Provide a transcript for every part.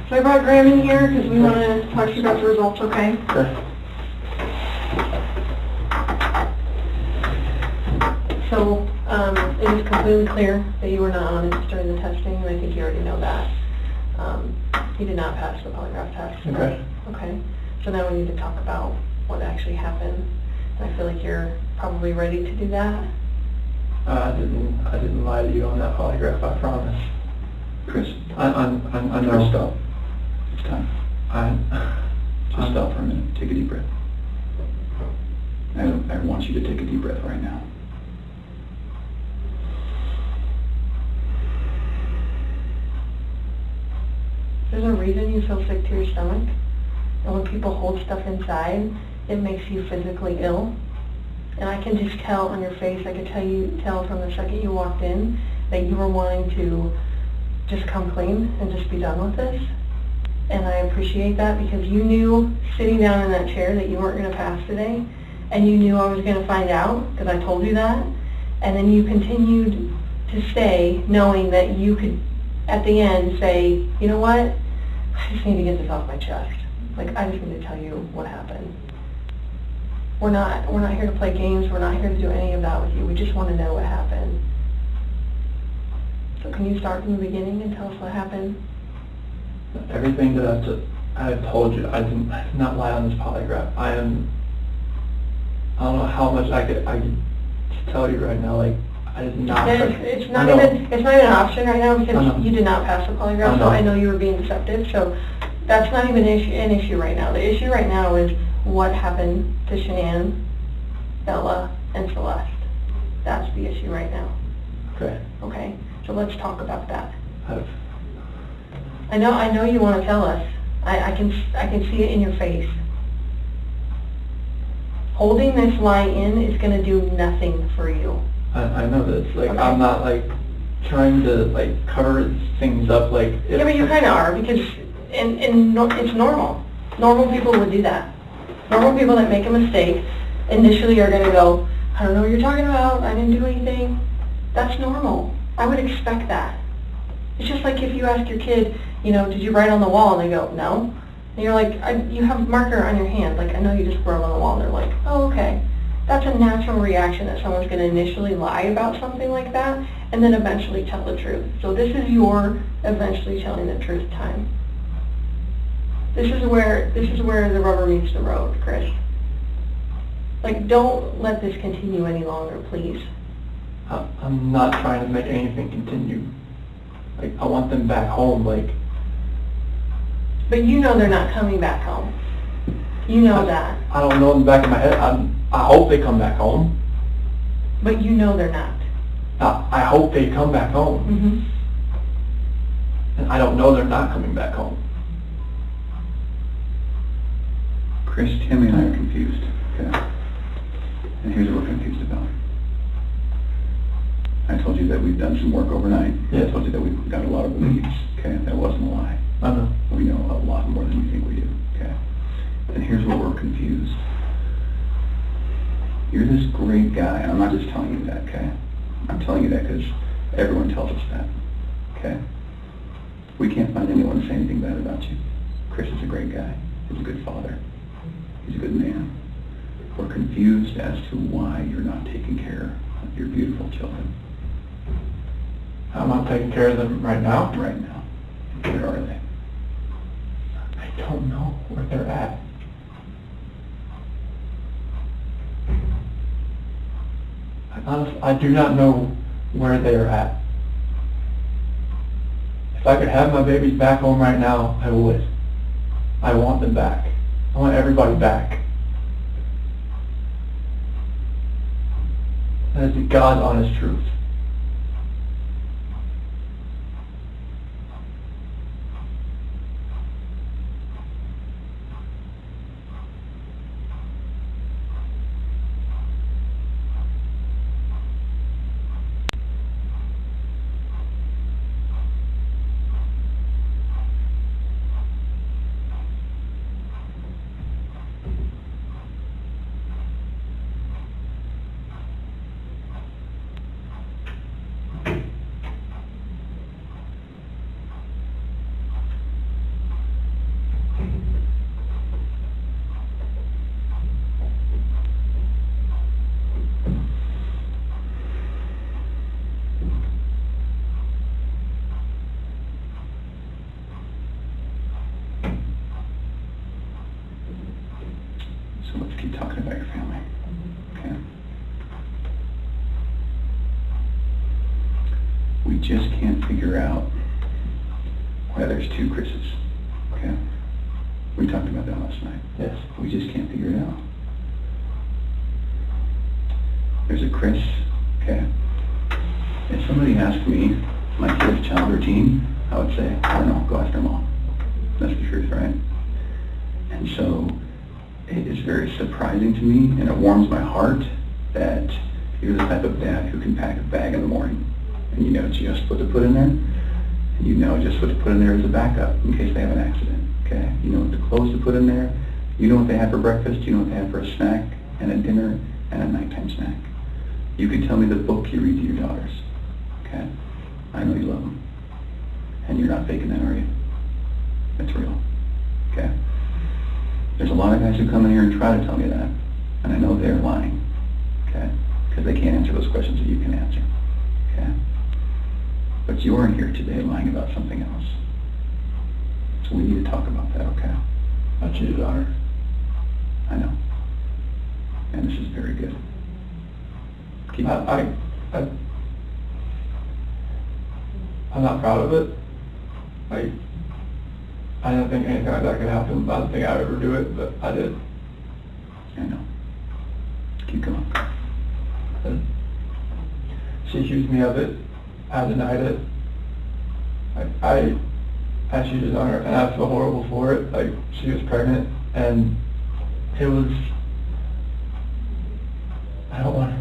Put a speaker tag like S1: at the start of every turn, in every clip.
S1: So I brought Graham in here because we want to talk to you about the results, okay?
S2: Okay.
S1: So it is completely clear that you were not honest during the testing, and I think you already know that. You did not pass the polygraph test.
S2: Okay.
S1: Okay. So now we need to talk about what actually happened. And I feel like you're probably ready to do that.
S2: I didn't lie to you on that polygraph, I promise.
S3: Chris,
S2: I know.
S3: Chris, stop. It's time. Just
S2: I'm
S3: stop for a minute. Take a deep breath. I want you to take a deep breath right now.
S1: There's a reason you feel sick to your stomach. And when people hold stuff inside, it makes you physically ill. And I can just tell on your face, I could tell from the second you walked in that you were wanting to just come clean and just be done with this. And I appreciate that because you knew sitting down in that chair that you weren't going to pass today, and you knew I was going to find out because I told you that. And then you continued to stay knowing that you could at the end say, you know what, I just need to get this off my chest. Like, I just need to tell you what happened. We're not here to play games. We're not here to do any of that with you. We just want to know what happened. So can you start from the beginning and tell us what happened?
S2: Everything that I have told you, I did not lie on this polygraph. I don't know how much I could tell you right now. Like, I did not.
S1: It's not even an option right now because you did not pass the polygraph. So I know you were being deceptive. So that's not even an issue right now. The issue right now is what happened to Shan'ann, Bella, and Celeste. That's the issue right now.
S2: Okay.
S1: Okay. So let's talk about that.
S2: I've
S1: I know you want to tell us. I can see it in your face. Holding this lie in is going to do nothing for you.
S2: I know this. Like,
S1: Okay.
S2: I'm not like trying to like cover things up. Like,
S1: Yeah, but you kind of are because it's normal. Normal people would do that. Normal people that make a mistake initially are going to go, I don't know what you're talking about. I didn't do anything. That's normal. I would expect that. It's just like if you ask your kid, you know, did you write on the wall? And they go, no. And you're like, you have a marker on your hand. Like, I know you just wrote on the wall. And they're like, oh, okay. That's a natural reaction that someone's going to initially lie about something like that and then eventually tell the truth. So this is your eventually telling the truth time. This is where the rubber meets the road, Chris. Like, don't let this continue any longer, please.
S2: I'm not trying to make anything continue. Like, I want them back home. Like,
S1: but you know they're not coming back home. You know that.
S2: I don't know in the back of my head. I hope they come back home.
S1: But you know they're not.
S2: I hope they come back home.
S1: Mm-hmm.
S2: And I don't know they're not coming back home.
S3: Chris, Tammy and I are confused, okay? And here's what we're confused about. I told you that we've done some work overnight.
S2: Yeah.
S3: I told you that we've got a lot of leads, okay? That wasn't a lie.
S2: I know.
S3: We know a lot more than you think we do, okay? And here's where we're confused. You're this great guy, and I'm not just telling you that, okay? I'm telling you that because everyone tells us that, okay? We can't find anyone to say anything bad about you. Chris is a great guy. He's a good father. He's a good man. We're confused as to why you're not taking care of your beautiful children.
S2: I'm not taking care of them right now.
S3: Right now. Where are they?
S2: I don't know where they're at. I do not know where they are at. If I could have my babies back home right now, I would. I want them back. I want everybody back. That is the God's honest truth.
S3: So let's keep talking about your family. Okay? We just can't figure out why there's two Chris's. Okay? We talked about that last night.
S2: Yes.
S3: We just can't figure it out. There's a Chris, okay? If somebody asked me my kid's child routine, I would say, I don't know, go ask their mom. That's the truth, right? And so it is very surprising to me, and it warms my heart that you're the type of dad who can pack a bag in the morning, and you know just what to put in there, and you know just what to put in there as a backup in case they have an accident, okay? You know what the clothes to put in there, you know what they have for breakfast, you know what they have for a snack, and a dinner, and a nighttime snack. You can tell me the book you read to your daughters, okay? I know you love them. And you're not faking that, are you? It's real, okay? There's a lot of guys who come in here and try to tell me that, and I know they're lying, okay? Because they can't answer those questions that you can answer, okay? But you're in here today lying about something else. So we need to talk about that, okay?
S2: I cheated on her.
S3: I know. And this is very good. Keep
S2: I'm not proud of it. Like, I didn't think anything like that could happen. I didn't think I'd ever do it, but I did.
S3: I know. Keep going.
S2: And she accused me of it. I denied it. I cheated on her, and I feel horrible for it. Like, she was pregnant, and it was, I don't want to,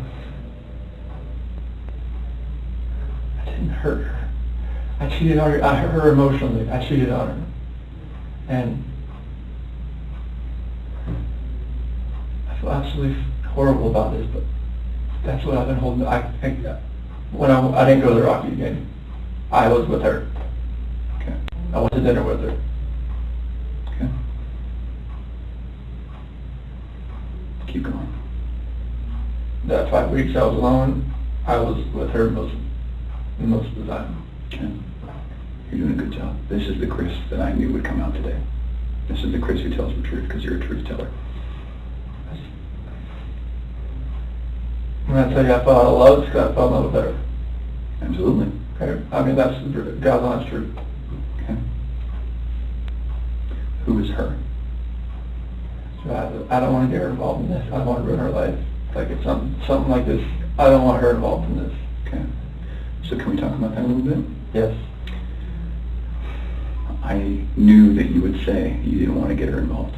S2: I didn't hurt her. I cheated on her. I hurt her emotionally. I cheated on her. And I feel absolutely horrible about this, but that's what I've been holding. When I didn't go to the Rocky game, I was with her.
S3: Okay.
S2: I went to dinner with her.
S3: Okay. Keep going.
S2: That 5 weeks I was alone, I was with her most of the time.
S3: Okay. You're doing a good job. This is the Chris that I knew would come out today. This is the Chris who tells the truth because you're a truth teller.
S2: When I tell you I fell out of love, it's because I fell in love with her.
S3: Absolutely.
S2: Okay? I mean, that's God's honest truth.
S3: Okay. Who is her?
S2: So I don't want to get her involved in this. I don't want to ruin her life. Like, if something like this, I don't want her involved in this.
S3: Okay. So can we talk about that a little bit?
S2: Yes.
S3: I knew that you would say you didn't want to get her involved.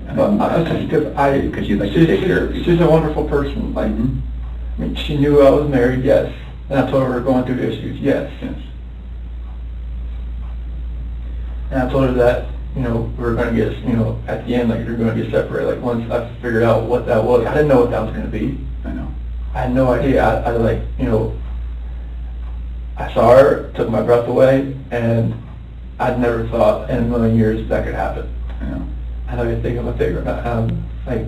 S3: Because you'd like to take care of people.
S2: She's a wonderful person. Like, I mean, she knew I was married, yes. And I told her we were going through issues, yes.
S3: Yes.
S2: And I told her that, you know, we were going to get, you know, at the end, like, you're going to get separated. Like, once I figured out what that was, I didn't know what that was going to be.
S3: I know.
S2: I had no idea. I like, you know, I saw her, took my breath away, and I'd never thought in a million years that could happen.
S3: I know.
S2: I know you think I'm a figure, like,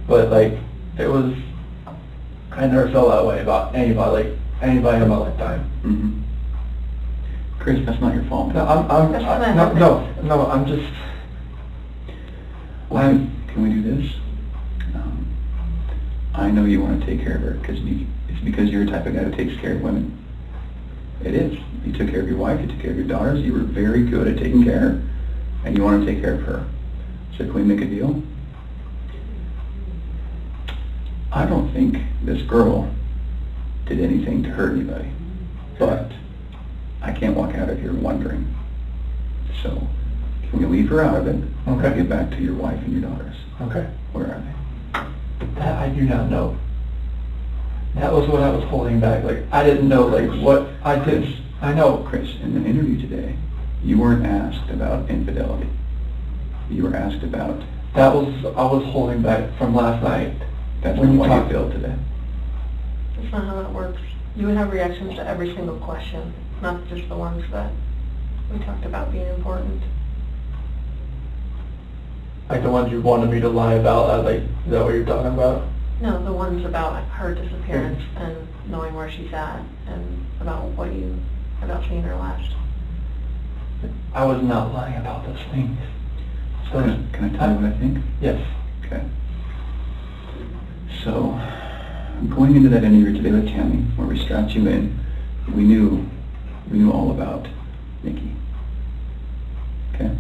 S2: but like, it was, I never felt that way about anybody in my lifetime.
S3: Mm-hmm. Chris, that's not your fault.
S2: No, I'm just,
S3: Can we do this? I know you want to take care of her because it's because you're the type of guy that takes care of women. It is. You took care of your wife, you took care of your daughters, you were very good at taking care, and you want to take care of her. So can we make a deal? I don't think this girl did anything to hurt anybody, but I can't walk out of here wondering. So can we leave her out of it?
S2: Okay.
S3: Get back to your wife and your daughters.
S2: okay.
S3: Where are they?
S2: That I do not know. That was what I was holding back. Like, I didn't know, like, what I did. I know.
S3: Chris, in the interview today, you weren't asked about infidelity. You were asked about...
S2: I was holding back from last night.
S3: That's
S2: when
S3: not
S2: you
S3: why you
S2: talked
S3: failed today.
S1: That's not how that works. You would have reactions to every single question, not just the ones that we talked about being important.
S2: Like the ones you wanted me to lie about, like, is that what you're talking about?
S1: No, the ones about her disappearance and knowing where she's at, and about seeing her last.
S2: I was not lying about those things. So,
S3: Can I tell you what I think?
S2: yes.
S3: Okay. So, going into that interview today with Tammy, where we strapped you in, we knew all about Nikki. Okay?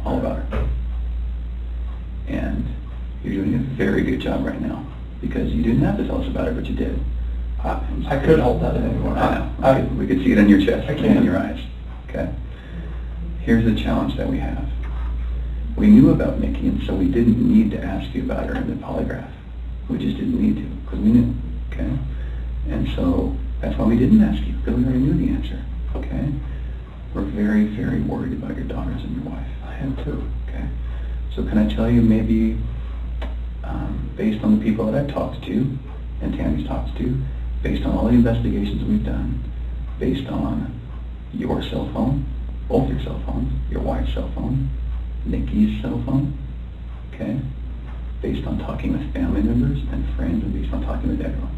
S3: All about her. And you're doing a very good job right now, because you didn't have to tell us about it, but you did.
S2: I couldn't hold that in anymore.
S3: I know. We could see it in your chest and in your eyes. Okay? Here's the challenge that we have. We knew about Nikki, and so we didn't need to ask you about her in the polygraph. We just didn't need to, because we knew. Okay? And so that's why we didn't ask you, because we already knew the answer. Okay? We're very, very worried about your daughters and your wife.
S2: I am too.
S3: Okay? So can I tell you, maybe based on the people that I've talked to, and Tammy's talked to, based on all the investigations we've done, based on your cell phone, both your cell phones, your wife's cell phone, Nikki's cell phone, okay? Based on talking with family members and friends, and based on talking with everyone,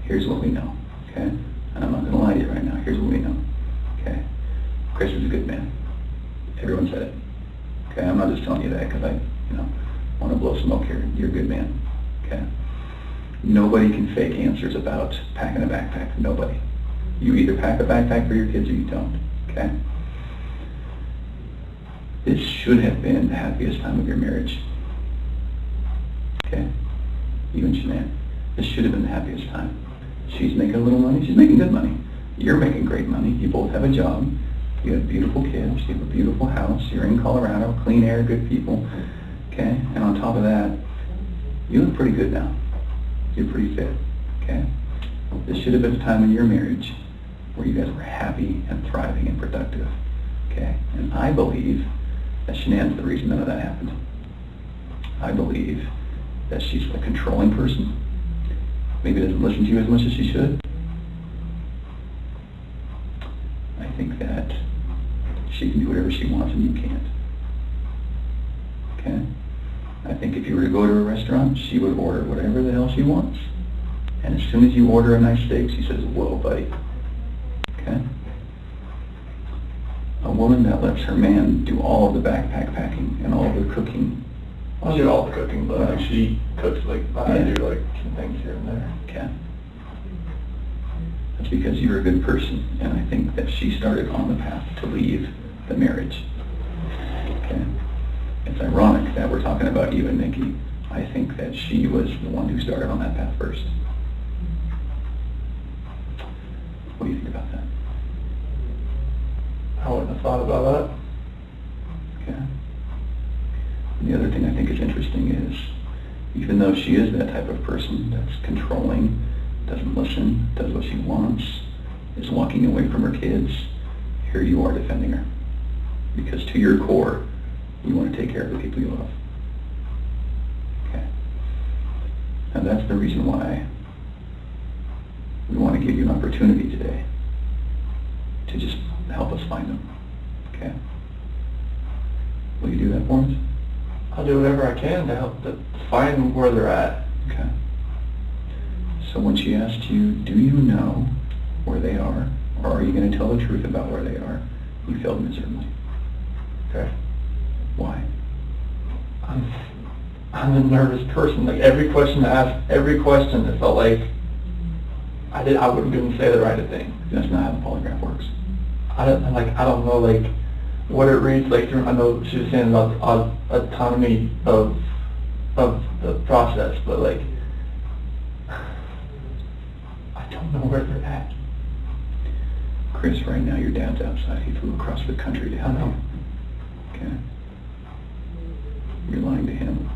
S3: here's what we know, okay? And I'm not going to lie to you right now. Here's what we know, okay? Chris is a good man. Everyone said it, okay? I'm not just telling you that because I, want to blow smoke here. You're a good man, okay? Nobody can fake answers about packing a backpack. Nobody. You either pack a backpack for your kids or you don't, okay? This should have been the happiest time of your marriage, okay? You and Shan'ann. This should have been the happiest time. She's making a little money. She's making good money. You're making great money. You both have a job. You have beautiful kids. You have a beautiful house. You're in Colorado. Clean air, good people, okay? And on top of that, you look pretty good now. You're pretty fit, okay? This should have been a time in your marriage where you guys were happy and thriving and productive, okay? And I believe that Shan'ann's the reason none of that happened. I believe that she's a controlling person. Maybe doesn't listen to you as much as she should. I think that she can do whatever she wants and you can't. Okay? I think if you were to go to a restaurant, she would order whatever the hell she wants. And as soon as you order a nice steak, she says, whoa, buddy. Okay? A woman that lets her man do all of the backpack packing and all of the cooking.
S2: I'll do all the cooking, but like, she cooks like I do like some things here and there.
S3: Okay. That's because you're a good person, and I think that she started on the path to leave the marriage. Okay. It's ironic that we're talking about you and Nikki. I think that she was the one who started on that path first. What do you think about that?
S2: I wouldn't have thought about that.
S3: Okay. And the other thing I think is interesting is, even though she is that type of person that's controlling, doesn't listen, does what she wants, is walking away from her kids, here you are defending her. Because to your core, you want to take care of the people you love. Okay. And that's the reason why we want to give you an opportunity today to just help us find them. Okay? Will you do that for us?
S2: I'll do whatever I can to help to find where they're at.
S3: Okay. So when she asked you, do you know where they are, or are you going to tell the truth about where they are, you failed miserably.
S2: Okay.
S3: Why?
S2: I'm a nervous person. Like every question I asked, every question, it felt like I wouldn't even say the right thing.
S3: That's not how the polygraph works.
S2: I don't know like what it reads like. I know she was saying about autonomy of the process, but like I don't know where they're at.
S3: Chris, right now your dad's outside. He flew across the country to help you. Okay? You're lying to him.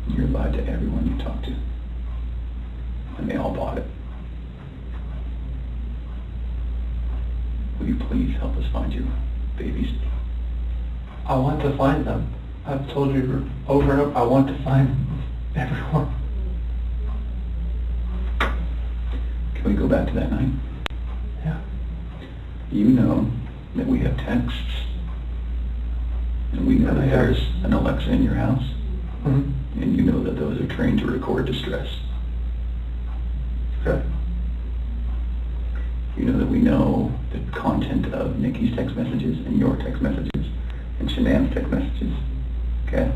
S3: You're lied to everyone you talk to. And they all bought it. Will you please help us find your babies?
S2: I want to find them. I've told you over and over, I want to find everyone.
S3: Can we go back to that night?
S2: Yeah.
S3: You know that we have texts, and we know that there's an Alexa in your house,
S2: Mm-hmm.
S3: and you know that those are trained to record distress.
S2: Okay.
S3: You know that we know the content of Nikki's text messages and your text messages and Shanann's text messages. Okay?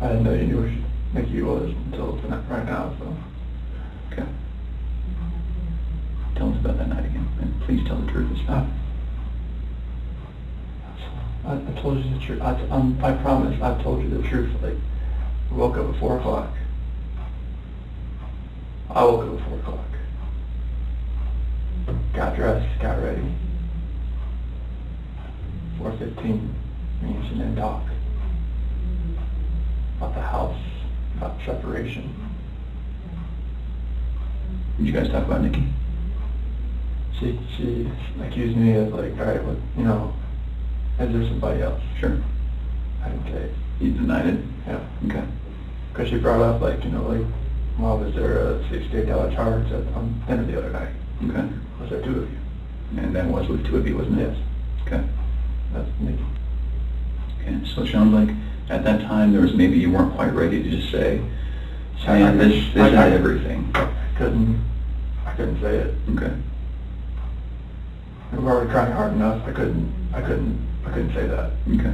S2: I didn't know you knew who Nikki was until tonight, right now, so.
S3: Okay. Tell us about that night again, and please tell the truth this time.
S2: I told you the truth. I promise I've told you the truth. Like, I woke up at 4 o'clock. I woke up at 4 o'clock. Got dressed, got ready. 4:15, me and Shan'ann talked about the house, about separation.
S3: Did you guys talk about Nikki?
S2: She accused me of like, all right, what, you know, is there somebody else?
S3: Sure.
S2: I didn't say it.
S3: You denied it?
S2: Yeah.
S3: Okay.
S2: Because she brought up like, you know, like, well, was there a $68 charge on dinner the other night?
S3: Okay.
S2: Was there 2 of you?
S3: And that was with 2 of you, wasn't it?
S2: Yes.
S3: Okay.
S2: That's Nikki.
S3: Okay, so it sounds like at that time there was maybe you weren't quite ready to just say, Shan'ann, this is everything.
S2: I couldn't say it.
S3: Okay.
S2: We were already trying hard enough. I couldn't say that.
S3: Okay.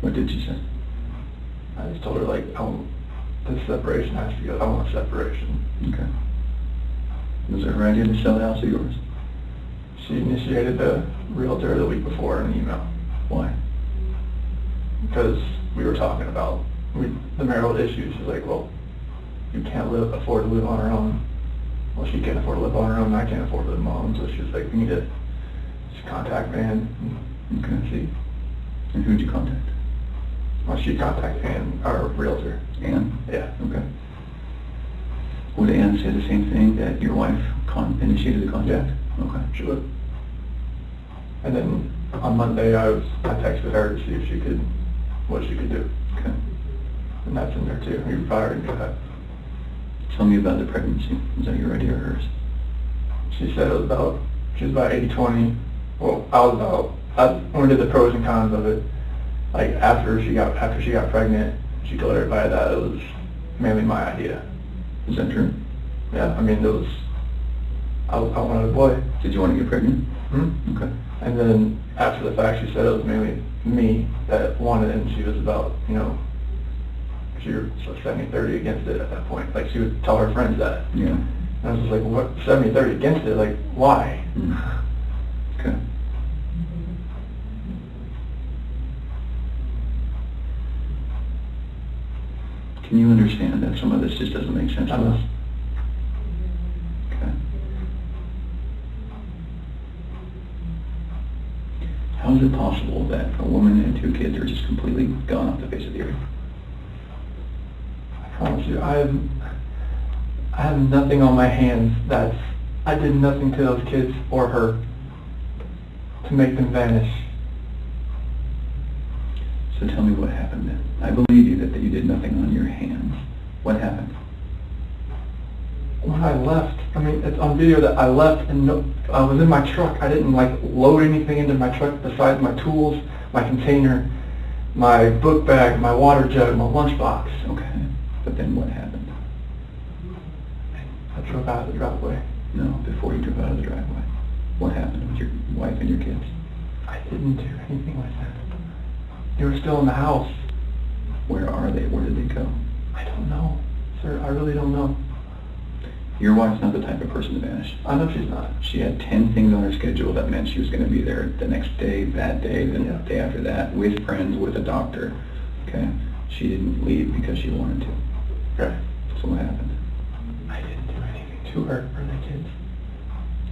S3: What did you say?
S2: I just told her like, this separation has to go. I want separation.
S3: Okay. Was it her idea to sell the house or yours?
S2: She initiated the realtor the week before in an email.
S3: Why?
S2: Because we were talking about the marital issues. She's like, well, you can't afford to live on her own. Well, she can't afford to live on her own, and I can't afford to live on my own. So she's like, we need to just contact Ann and see.
S3: And who'd you contact?
S2: Well, she contacted Ann, our realtor.
S3: Ann?
S2: Yeah.
S3: Okay. Would Ann say the same thing, that your wife initiated the contact?
S2: Yeah.
S3: Okay.
S2: She would. And then on Monday, I texted her to see what she could do.
S3: Okay.
S2: And that's in there too. You probably already knew that.
S3: Tell me about the pregnancy. Was that your idea or hers?
S2: She said she was about 80-20. Well, when we did the pros and cons of it, like after she got pregnant, she told everybody that it was mainly my idea.
S3: Is that true?
S2: Yeah, I mean, I wanted a boy.
S3: Did you want to get pregnant?
S2: Hmm?
S3: Okay.
S2: And then after the fact, she said it was mainly me that wanted it, and she was about, you know, she was 70-30 against it at that point. Like, she would tell her friends that.
S3: Yeah.
S2: And I was just like, what, 70-30 against it? Like, why?
S3: Mm. Okay. Can you understand that some of this just doesn't make sense to us? Okay. How is it possible that a woman and 2 kids are just completely gone off the face of the earth?
S2: I promise you, I have nothing on my hands I did nothing to those kids or her to make them vanish.
S3: So tell me what happened then. I believe you that you did nothing on your hands. What happened?
S2: When I left, I mean, it's on video that I left and I was in my truck. I didn't like load anything into my truck besides my tools, my container, my book bag, my water jug, my lunchbox.
S3: Okay. But then what happened?
S2: I drove out of the driveway.
S3: No, before you drove out of the driveway. What happened with your wife and your kids?
S2: I didn't do anything like that. They were still in the house.
S3: Where are they? Where did they go?
S2: I don't know, sir. I really don't know.
S3: Your wife's not the type of person to vanish.
S2: I know she's not.
S3: She had 10 things on her schedule that meant she was going to be there the next day, that day, the day after that, with friends, with a doctor. Okay? She didn't leave because she wanted to.
S2: Okay.
S3: So what happened?
S2: I didn't do anything to her or the kids.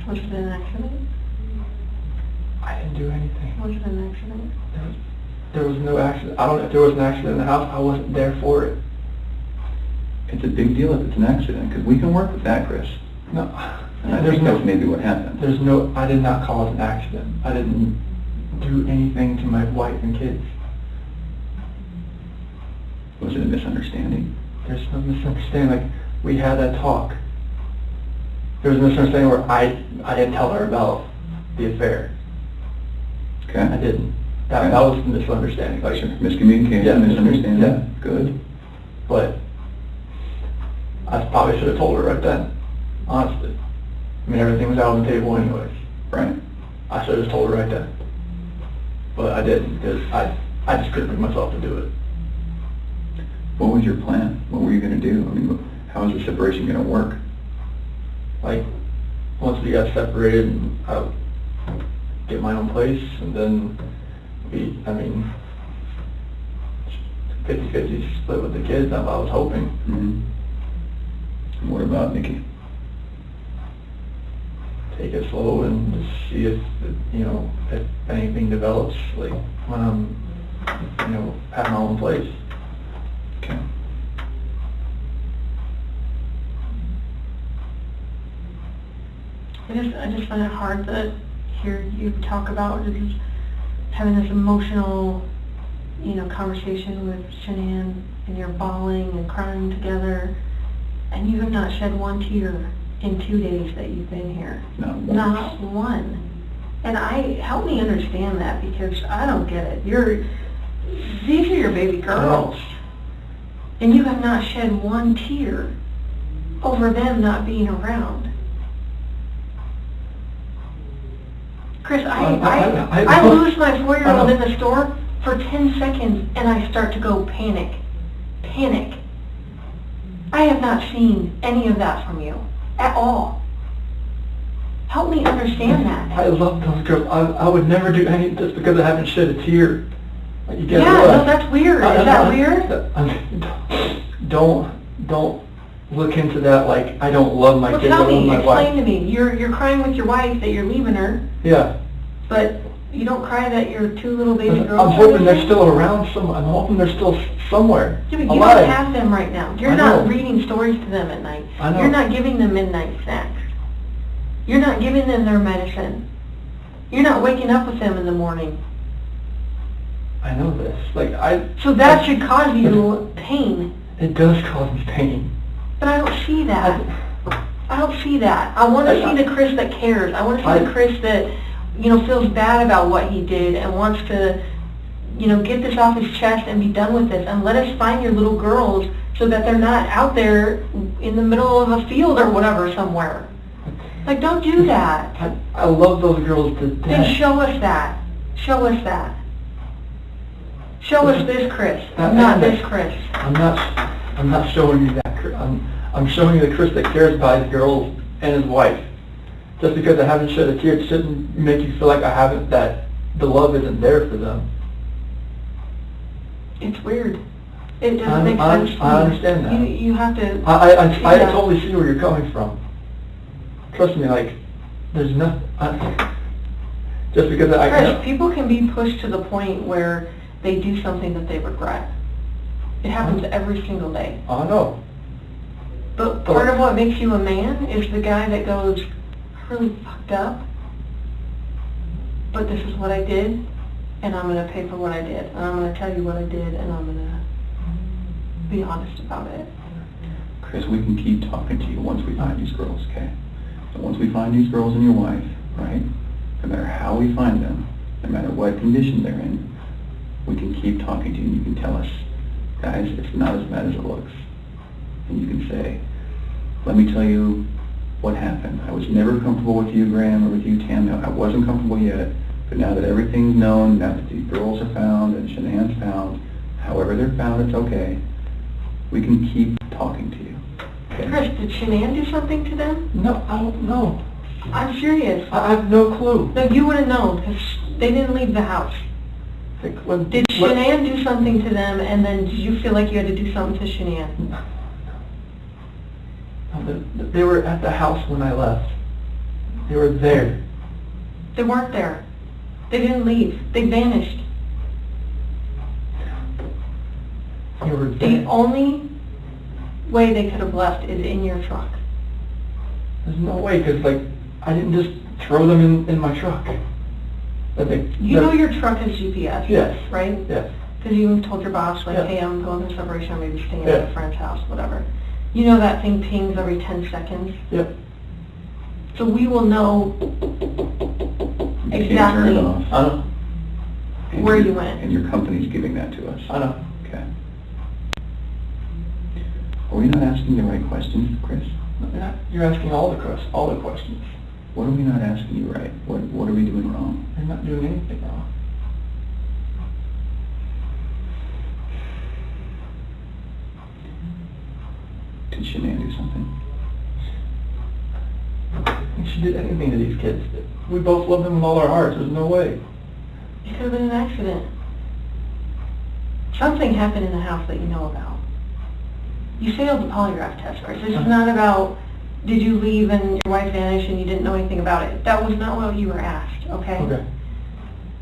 S1: Was it an accident?
S2: I didn't do anything.
S1: Was it an accident?
S2: There was no accident. I don't know if there was an accident in the house. I wasn't there for it.
S3: It's a big deal if it's an accident, because we can work with that, Chris.
S2: No.
S3: And I think that's maybe what happened.
S2: I did not cause an accident. I didn't do anything to my wife and kids.
S3: Was it a misunderstanding?
S2: There's no misunderstanding. Like, we had that talk. There was a misunderstanding where I didn't tell her about the affair.
S3: Okay.
S2: I didn't. That was the misunderstanding. Like,
S3: Sure. Miscommunication,
S2: yeah,
S3: misunderstanding.
S2: Yeah.
S3: Good.
S2: But I probably should have told her right then, honestly. I mean, everything was out on the table anyways.
S3: Right.
S2: I should have just told her right then. But I didn't, because I just couldn't bring myself to do it.
S3: What was your plan? What were you going to do? I mean, how was the separation going to work?
S2: Like, once we got separated, I would get my own place, and then I mean, 50-50 split with the kids, I was hoping.
S3: Mm-hmm. And what about Nikki?
S2: Take it slow and just see if, you know, if anything develops, like when I'm, you know, at my own place.
S3: Okay.
S1: I just find it hard to hear you talk about just having this emotional, you know, conversation with Shan'ann, and you're bawling and crying together, and you have not shed one tear in 2 days that you've been here. Not one. And help me understand that, because I don't get it. These are your baby girls, and you have not shed one tear over them not being around. Chris, I lose my 4-year-old in the store for 10 seconds, and I start to go panic. Panic. I have not seen any of that from you at all. Help me understand that.
S2: I love those girls. I would never do anything just because I haven't shed a tear. Like, you get
S1: yeah, no, that's weird. Is that weird?
S2: Don't look into that like I don't love my kids.
S1: Well, tell me,
S2: my
S1: explain
S2: wife.
S1: to me. You're crying with your wife that you're leaving her.
S2: Yeah.
S1: But you don't cry that your 2 little baby girls.
S2: I'm hoping they're still around somewhere. I'm hoping they're still somewhere.
S1: Yeah, but you
S2: alive.
S1: don't have them right now. You're not reading stories to them at night.
S2: I know.
S1: You're not giving them midnight snacks. You're not giving them their medicine. You're not waking up with them in the morning.
S2: I know this.
S1: So that should cause you pain.
S2: It does cause me pain.
S1: But I don't see that. I don't see that. I want to see the Chris that cares. I want to see the Chris that, you know, feels bad about what he did and wants to, you know, get this off his chest and be done with this. And let us find your little girls so that they're not out there in the middle of a field or whatever somewhere. Like, don't do that.
S2: I love those girls to death.
S1: Then show us that. Show us that. Show us this Chris,
S2: Not
S1: not this Chris.
S2: I'm not showing you that Chris. I'm showing you the Chris that cares about his girls and his wife. Just because I haven't shed a tear, it shouldn't make you feel like that the love isn't there for them.
S1: It's weird. It doesn't make sense to me.
S2: I understand that.
S1: You have to...
S2: I totally see where you're coming from. Trust me, like, there's nothing... just because
S1: Chris, people can be pushed to the point where they do something that they regret. It happens every single day.
S2: I know.
S1: But part of what makes you a man is the guy that goes, I really fucked up, but this is what I did, and I'm going to pay for what I did, and I'm going to tell you what I did, and I'm going to be honest about it.
S3: Chris, we can keep talking to you once we find these girls, okay? And once we find these girls and your wife, right, no matter how we find them, no matter what condition they're in, we can keep talking to you, and you can tell us, guys, it's not as bad as it looks. And you can say, let me tell you what happened. I was never comfortable with you, Graham, or with you, Tam. I wasn't comfortable yet, but now that everything's known, now that these girls are found and Shan'ann's found, however they're found, it's okay. We can keep talking to you. Okay?
S1: Chris, did Shan'ann do something to them?
S2: No, I don't know.
S1: I'm serious.
S2: I have no clue.
S1: No, you would have known, because they didn't leave the house. Did Shan'ann do something to them, and then did you feel like you had to do something to Shan'ann?
S2: No, they were at the house when I left. They were there.
S1: They weren't there. They didn't leave. They vanished.
S2: They were there.
S1: The only way they could have left is in your truck.
S2: There's no way, because, like, I didn't just throw them in my truck.
S1: You know your truck has GPS,
S2: yes,
S1: right?
S2: Yes.
S1: Because you told your boss, like,
S2: yes.
S1: hey, I'm going to separation, I'm maybe staying
S2: yes.
S1: at a friend's house, whatever. You know that thing pings every 10 seconds?
S2: Yep.
S1: So we will know exactly where you went.
S3: And your company's giving that to us.
S2: I know.
S3: Okay. Are we not asking the right questions, Chris?
S2: You're asking all the questions.
S3: What are we not asking you right? What are we doing wrong?
S2: You're not doing anything wrong.
S3: Did Shan'ann do something?
S2: If she did anything to these kids, we both love them with all our hearts. There's no way.
S1: It could have been an accident. Something happened in the house that you know about. You failed the polygraph test, Chris. This is not about, did you leave and your wife vanished and you didn't know anything about it. That was not what you were asked, okay?
S2: Okay.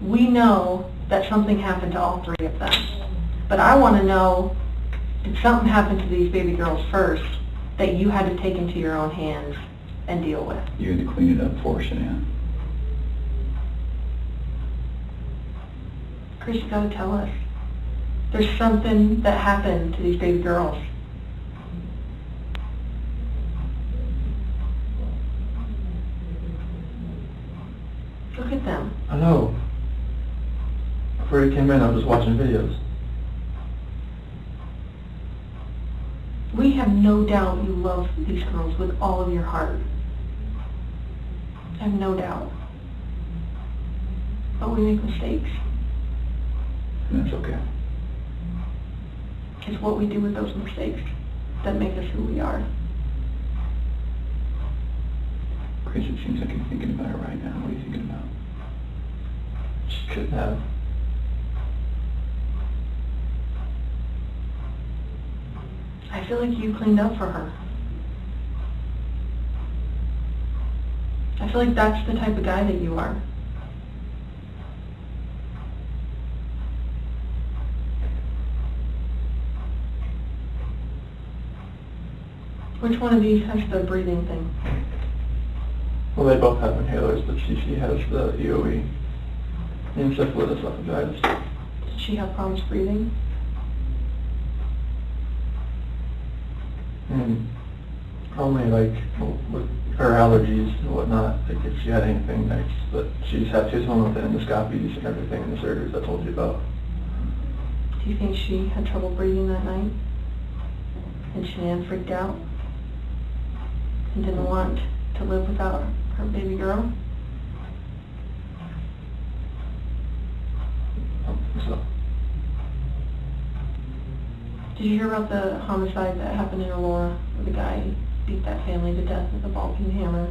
S1: We know that something happened to all three of them. But I want to know, did something happen to these baby girls first that you had to take into your own hands and deal with?
S3: You had to clean it up for Shan'ann.
S1: Chris, you got to tell us. There's something that happened to these baby girls. Look at them.
S2: I know. Before you came in, I was just watching videos.
S1: We have no doubt you love these girls with all of your heart. I have no doubt. But we make mistakes.
S3: And that's okay.
S1: It's what we do with those mistakes that make us who we are.
S3: Chris, it seems like you're thinking about it right now. What are you thinking about?
S2: She couldn't have.
S1: I feel like you cleaned up for her. I feel like that's the type of guy that you are. Which one of these has the breathing thing?
S2: Well, they both have inhalers, but she has the EOE. Encephalitis esophagitis.
S1: Did she have problems breathing?
S2: And only like with her allergies and whatnot, like if she had anything next, but she's home with the endoscopies and everything and the surgeries I told you about.
S1: Do you think she had trouble breathing that night? And Shan'ann freaked out? And didn't want to live without her baby girl?
S2: I don't think so.
S1: Did you hear about the homicide that happened in Aurora, where the guy beat that family to death with a ball-peen hammer?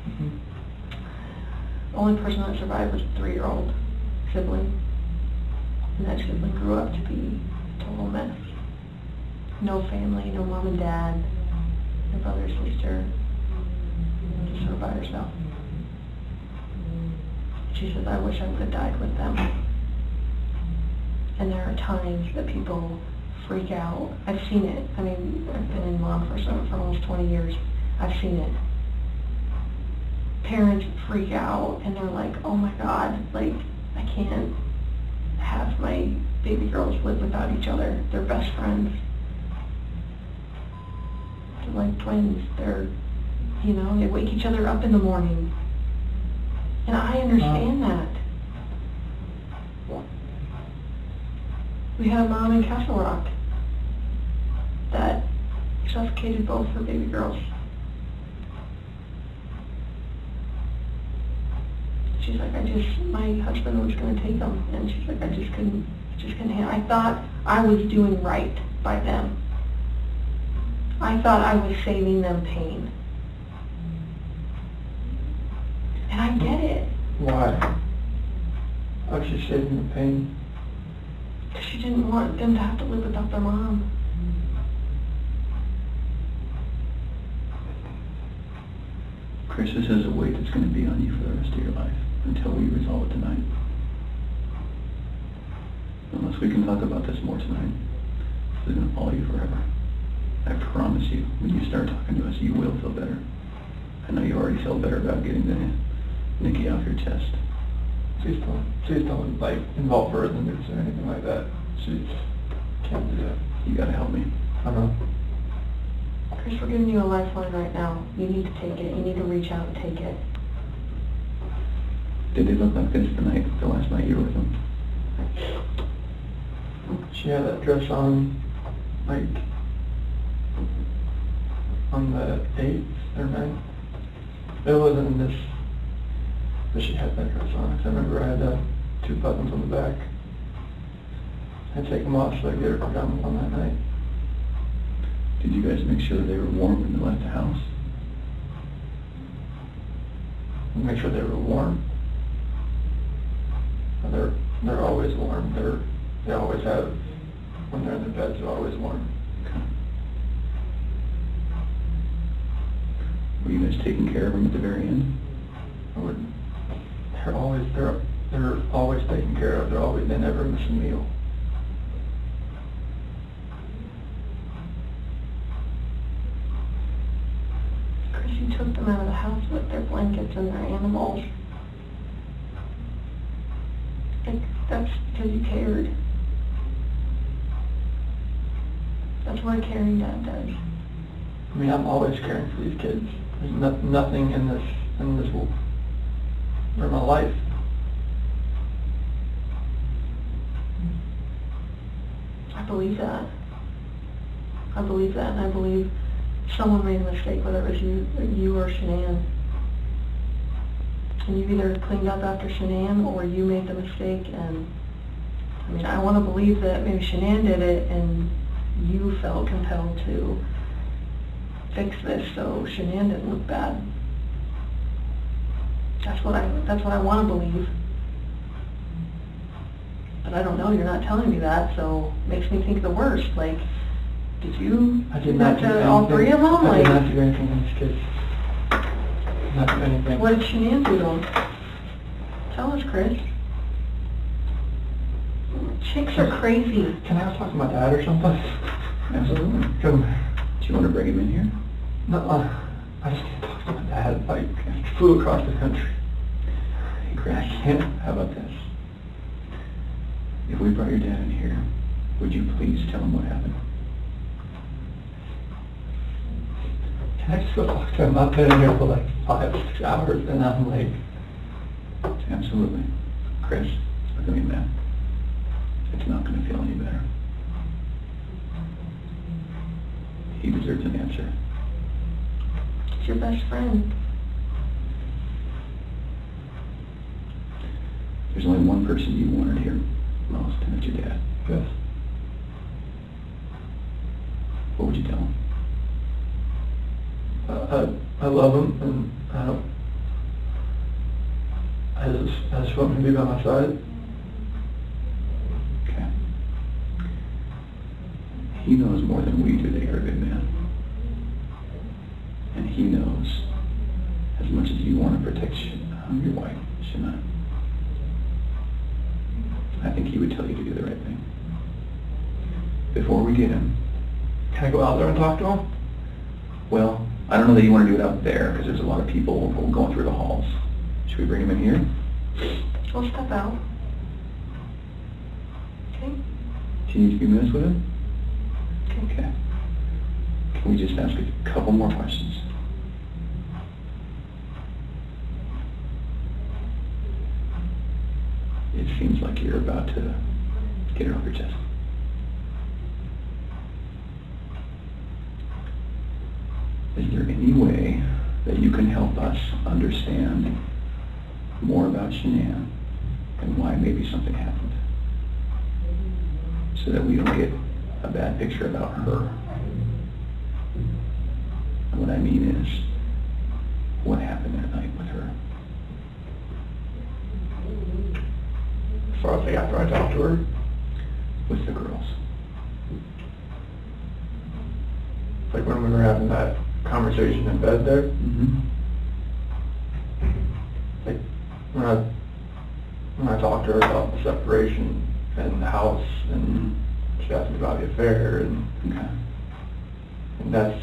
S2: Mm-hmm.
S1: The only person that survived was a 3-year-old sibling. And that sibling grew up to be a total mess. No family, no mom and dad, no brother or sister, just her by herself. She says, I wish I would have died with them. And there are times that people freak out. I've seen it. I mean, I've been in law enforcement for almost 20 years. I've seen it. Parents freak out and they're like, oh my God, like, I can't have my baby girls live without each other. They're best friends. They're like twins. They're, you know, they wake each other up in the morning. And I understand that. We had a mom in Castle Rock that suffocated both her baby girls. She's like, my husband was going to take them, and she's like, I just couldn't handle. I thought I was doing right by them. I thought I was saving them pain. And I get it.
S2: Why? I was just saving the pain.
S1: Because she didn't want them to have to live without their mom.
S3: Chris, this is a weight that's going to be on you for the rest of your life until we resolve it tonight. Unless we can talk about this more tonight, this is going to follow you forever. I promise you, when you start talking to us, you will feel better. I know you already feel better about getting the Nikki off your chest.
S2: Please don't like involve her in this or anything like that. She can't do that.
S3: You got to help me.
S2: I know.
S1: Chris, we're giving you a lifeline right now. You need to take it. You need to reach out and take it.
S3: Did they look like this the last night you were with them?
S2: She had that dress on, like, on the 8th or 9th. It wasn't in this, but she had that dress on. 'Cause I remember I had 2 buttons on the back. I'd take them off so I could get her pajamas on that night.
S3: Did you guys make sure that they were warm when they left the house?
S2: Make sure they were warm. They're always warm. They always have, when they're in their beds, they're always warm.
S3: Okay. Were you guys taking care of them at the very end?
S2: They're always taken care of. They never miss a meal.
S1: Chris, you took them out of the house with their blankets and their animals. Like, that's because you cared. That's what a caring dad does.
S2: I mean, I'm always caring for these kids. There's nothing in this for my life.
S1: I believe that. I believe that, and I believe someone made a mistake, whether it was you or Shan'ann. And you either cleaned up after Shan'ann or you made the mistake, and I mean, I want to believe that maybe Shan'ann did it and you felt compelled to fix this so Shan'ann didn't look bad. That's what I want to believe. But I don't know, you're not telling me that, so it makes me think the worst. Like, did you
S2: I
S1: do
S2: did
S1: that
S2: not do
S1: to
S2: anything.
S1: all 3 of them?
S2: I
S1: Like,
S2: did not do anything to these kids. Not do anything.
S1: what did Shan'ann do to them? Tell us, Chris. Chicks are crazy.
S2: Can I talk to my dad or something?
S3: Absolutely.
S2: Come.
S3: Do you want to bring him in here?
S2: No, I just can't talk to my dad. Like, he flew across the country.
S3: Hey, Chris,
S2: I can't.
S3: how about this? If we brought your dad in here, would you please tell him what happened?
S2: Can I just go talk to him? I've been in here for like 5 or 6 hours and I'm like,
S3: Absolutely. Chris, look at me, man. It's not going to feel any better. He deserves an answer.
S1: It's your best friend.
S3: There's only one person you wanted here most, and it's your dad.
S2: yes.
S3: What would you tell him?
S2: I love him and I just want him to be by my side.
S3: Okay. He knows more than we do that you're a good man. And he knows as much as you want to protect your wife, Shan'ann. I think he would tell you to do the right thing. Before we get him,
S2: Can I go out there and talk to him?
S3: well, I don't know that you want to do it out there because there's a lot of people going through the halls. Should we bring him in here?
S1: We'll step out. Okay?
S3: Can you 2 minutes with him?
S1: Okay.
S3: Okay. Can we just ask a couple more questions? It seems like you're about to get it off your chest. Is there any way that you can help us understand more about Shan'ann and why maybe something happened, so that we don't get a bad picture about her? And what I mean is, what happened that night with her?
S2: As far as like after I talked to her,
S3: With the girls?
S2: like when we were having that conversation in bed there,
S3: Mm-hmm.
S2: like when I talked to her about the separation and the house, and she asked me about the affair, and
S3: Okay.
S2: that's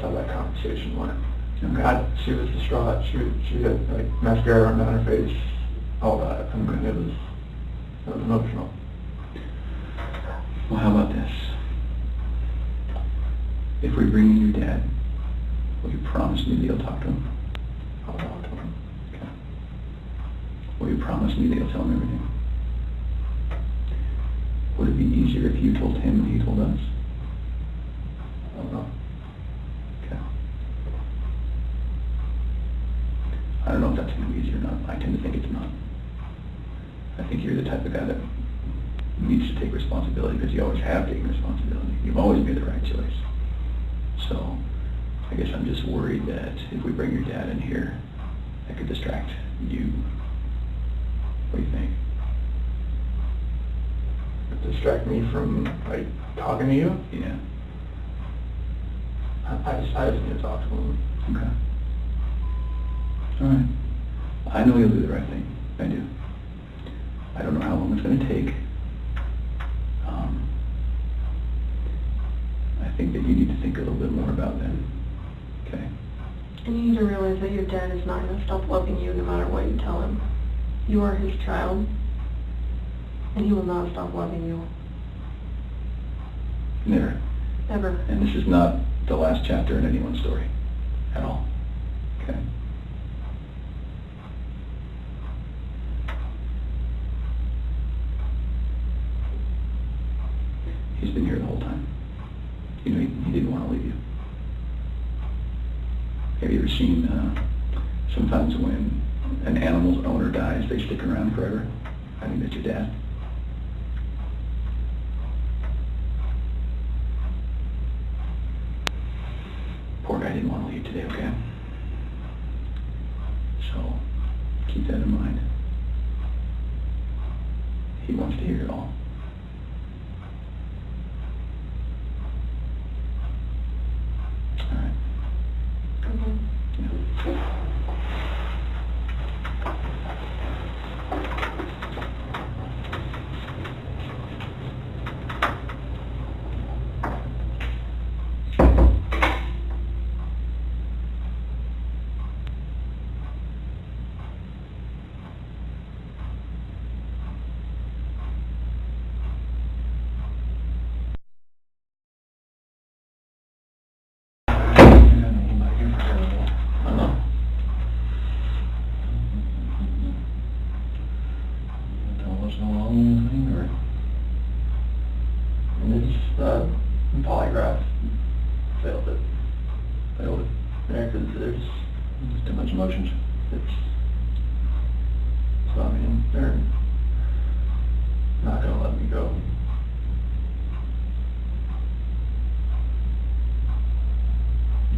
S2: how that conversation went.
S3: Okay.
S2: She was distraught. She had like mascara running down her face, all that. I mean, it was emotional.
S3: Well, how about this? If we bring in your dad, will you promise me that you'll talk to him?
S2: I'll talk to him.
S3: Okay. Will you promise me that you'll tell him everything? Would it be easier if you told him and he told us?
S2: I don't know.
S3: Okay. I don't know if that's going to be easy or not. I tend to think it's not. I think you're the type of guy that needs to take responsibility because you always have taken responsibility. You've always made the right choice. So I guess I'm just worried that if we bring your dad in here, that could distract you. What do you think?
S2: Distract me from, like, talking to you?
S3: Yeah.
S2: I just need to talk to him.
S3: Okay. All right. I know you'll do the right thing. I do. I don't know how long it's going to take. I think that you need to think a little bit more about that. Okay?
S1: And you need to realize that your dad is not going to stop loving you no matter what you tell him. You are his child, and he will not stop loving you.
S3: Never.
S1: Ever.
S3: And this is not the last chapter in anyone's story. At all. Okay? He's been here the whole time. You know, he didn't want to leave you. Have you ever seen, sometimes when an animal's owner dies, they stick around forever? I think that's your dad. Poor guy didn't want to leave today, okay? So, keep that in mind. He wants to hear it all. All right. Yeah.
S2: Polygraph failed it. There's
S3: Too much emotions.
S2: So I mean, they're not gonna let me go.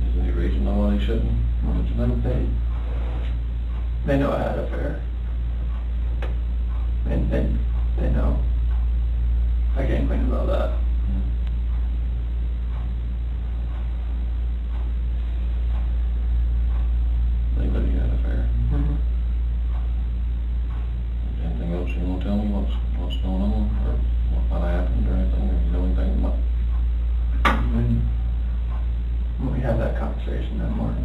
S3: Is there any reason why they shouldn't? Why would you let them pay?
S2: They know I had an affair. And they know. I can't complain about that.
S3: They know you had an affair.
S2: Mm-hmm.
S3: Anything else you want to tell me? What's going on? Or what happened or anything? Or you know anything about
S2: When we had that conversation that morning,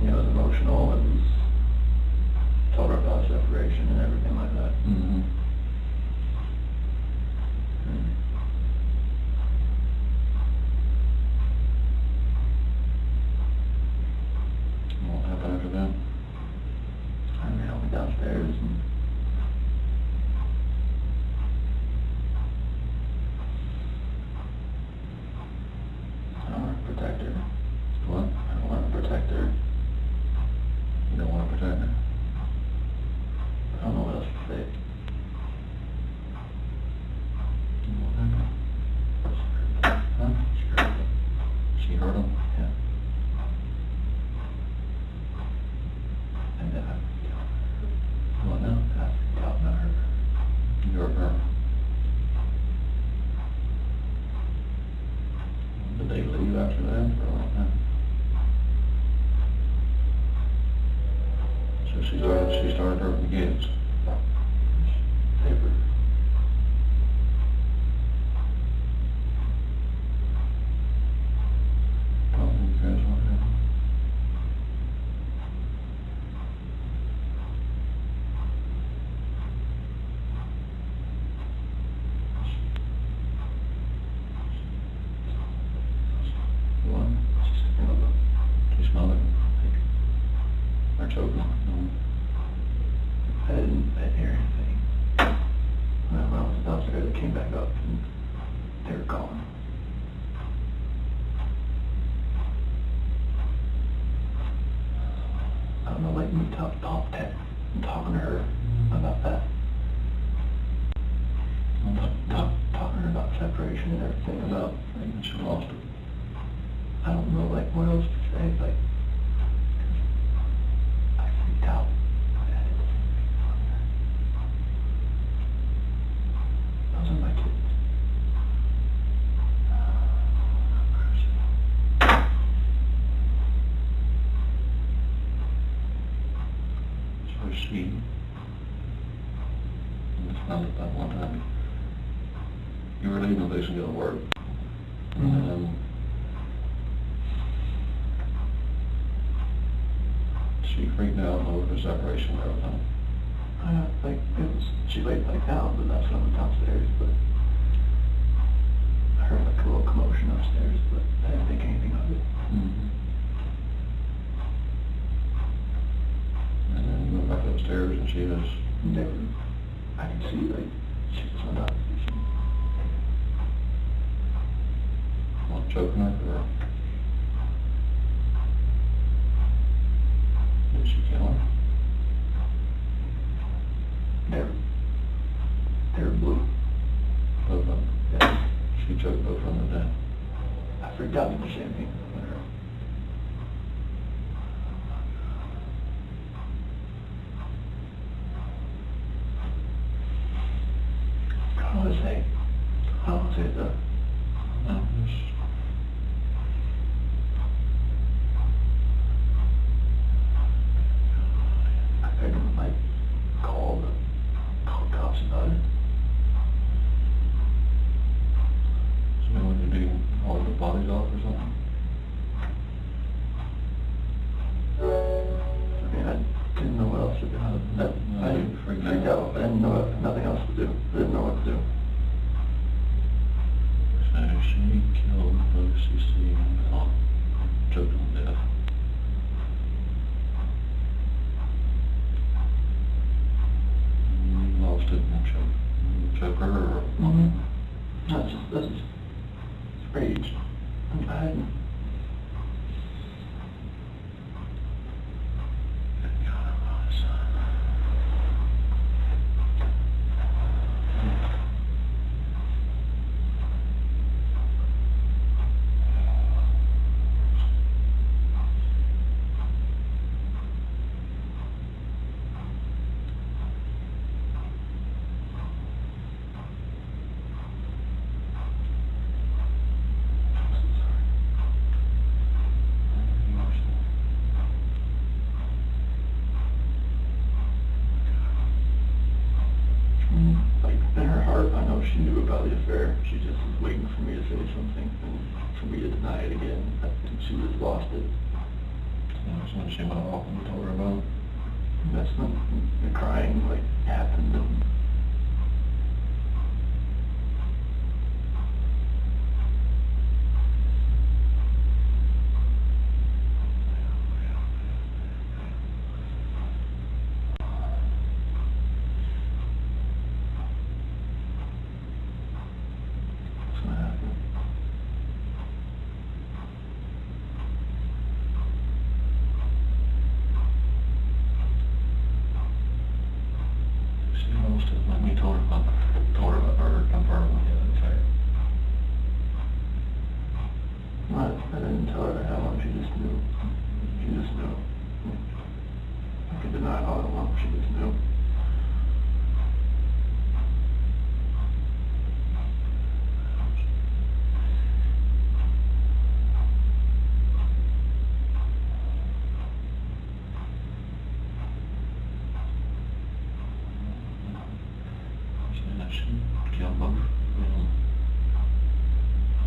S2: it was emotional. It was told her about separation and everything like that.
S3: Mm-hmm. What happened after that?
S2: I mean, I went downstairs and I don't want to protect her.
S3: What?
S2: I don't want to protect her.
S3: You don't want to protect her?
S2: I don't know what else to say.
S3: What happened? Huh? She hurt him?
S2: Yeah. And then
S3: What now?
S2: I thought about her.
S3: You hurt her? Did they leave after that for a long time? So she started hurting the kids.
S2: They were
S3: Oh, you guys what happened?
S2: What?
S3: She smothered him. Or choked him. No.
S2: I didn't hear anything. When I was downstairs, I came back up and they were gone. I'm talking to her about that. Talking to her about separation and everything, about, like, she lost it. I don't know, like, what else to say, like, I freaked out. Those are my kids.
S4: So she, it's not at that one time, you were leaving the place and going to work. And she freaked out over the separation and everything.
S2: Like, it was, she laid back down, but that's when I went downstairs, but I heard like a little commotion upstairs, but I didn't think anything of it.
S4: And then you went back upstairs and she was,
S2: I could see, like, she was on top of me.
S4: what, choking her, or did she kill her?
S2: They're blue.
S4: Both of them.
S2: Yeah.
S4: She choked both of them to death.
S2: I freaked out at the same thing. How was it? How was it? I didn't like call cops about it.
S4: So they wanted to do all the bodies off or something?
S2: I mean, I didn't know what else to do. I didn't freak out. I didn't know nothing else to do. I didn't know what to do.
S4: So she killed OCC and choked them to death. You lost it and choke her or?
S2: That's just rage. I hadn't. Like, in her heart, I know she knew about the affair. She just was waiting for me to say something and for me to deny it again. I think she just lost it.
S4: That's when she went off and told her about it.
S2: That's when the crying, like, happened. And that's what happened.
S4: She lost it when you told her about her concurrently. Yeah, that's right.
S2: I didn't tell her how long, she just knew. She just knew. I could deny all I want, she just knew.
S4: Saying that she killed both of them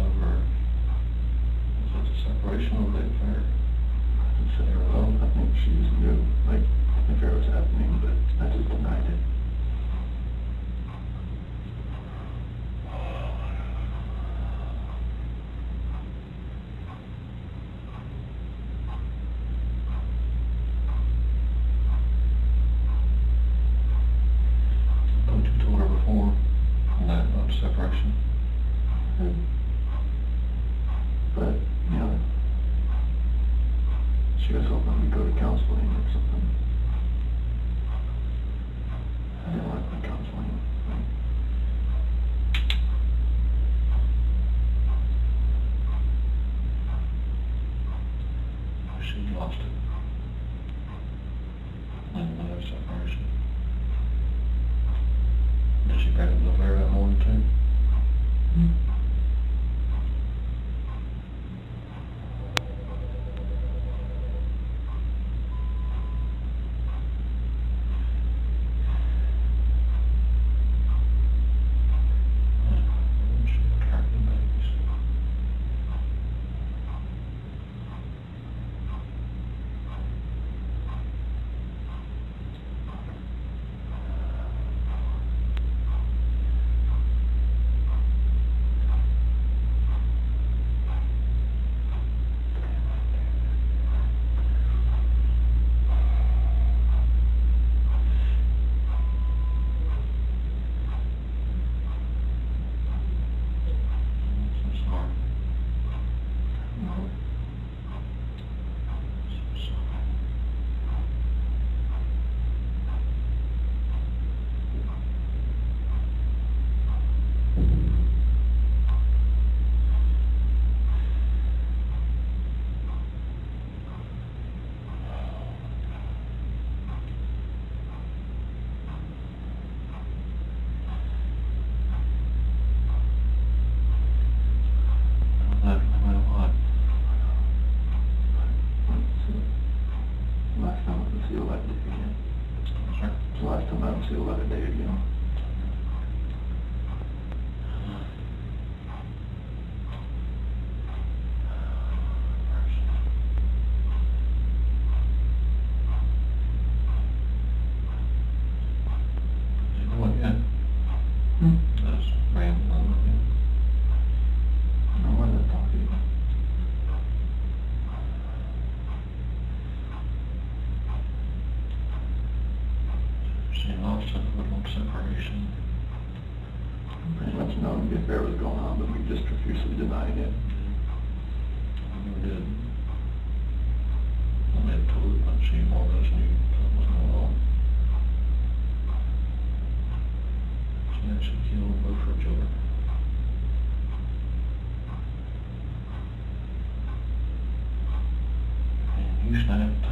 S4: over, was it the separation or the affair?
S2: I didn't say her alone. I think she just knew, like, the affair was happening, but I just denied it.
S4: Don't you told her before on that about separation?
S2: But, you know, she was hoping we'd go to counseling or something.
S4: lost it. And another separation. Did she break up the affair that morning too? Separation.
S2: Pretty much knowing the affair was going on, but we just profusely denying it.
S4: I never did. I had told her that she more or less knew something was going on. She actually killed both her children. And you snapped.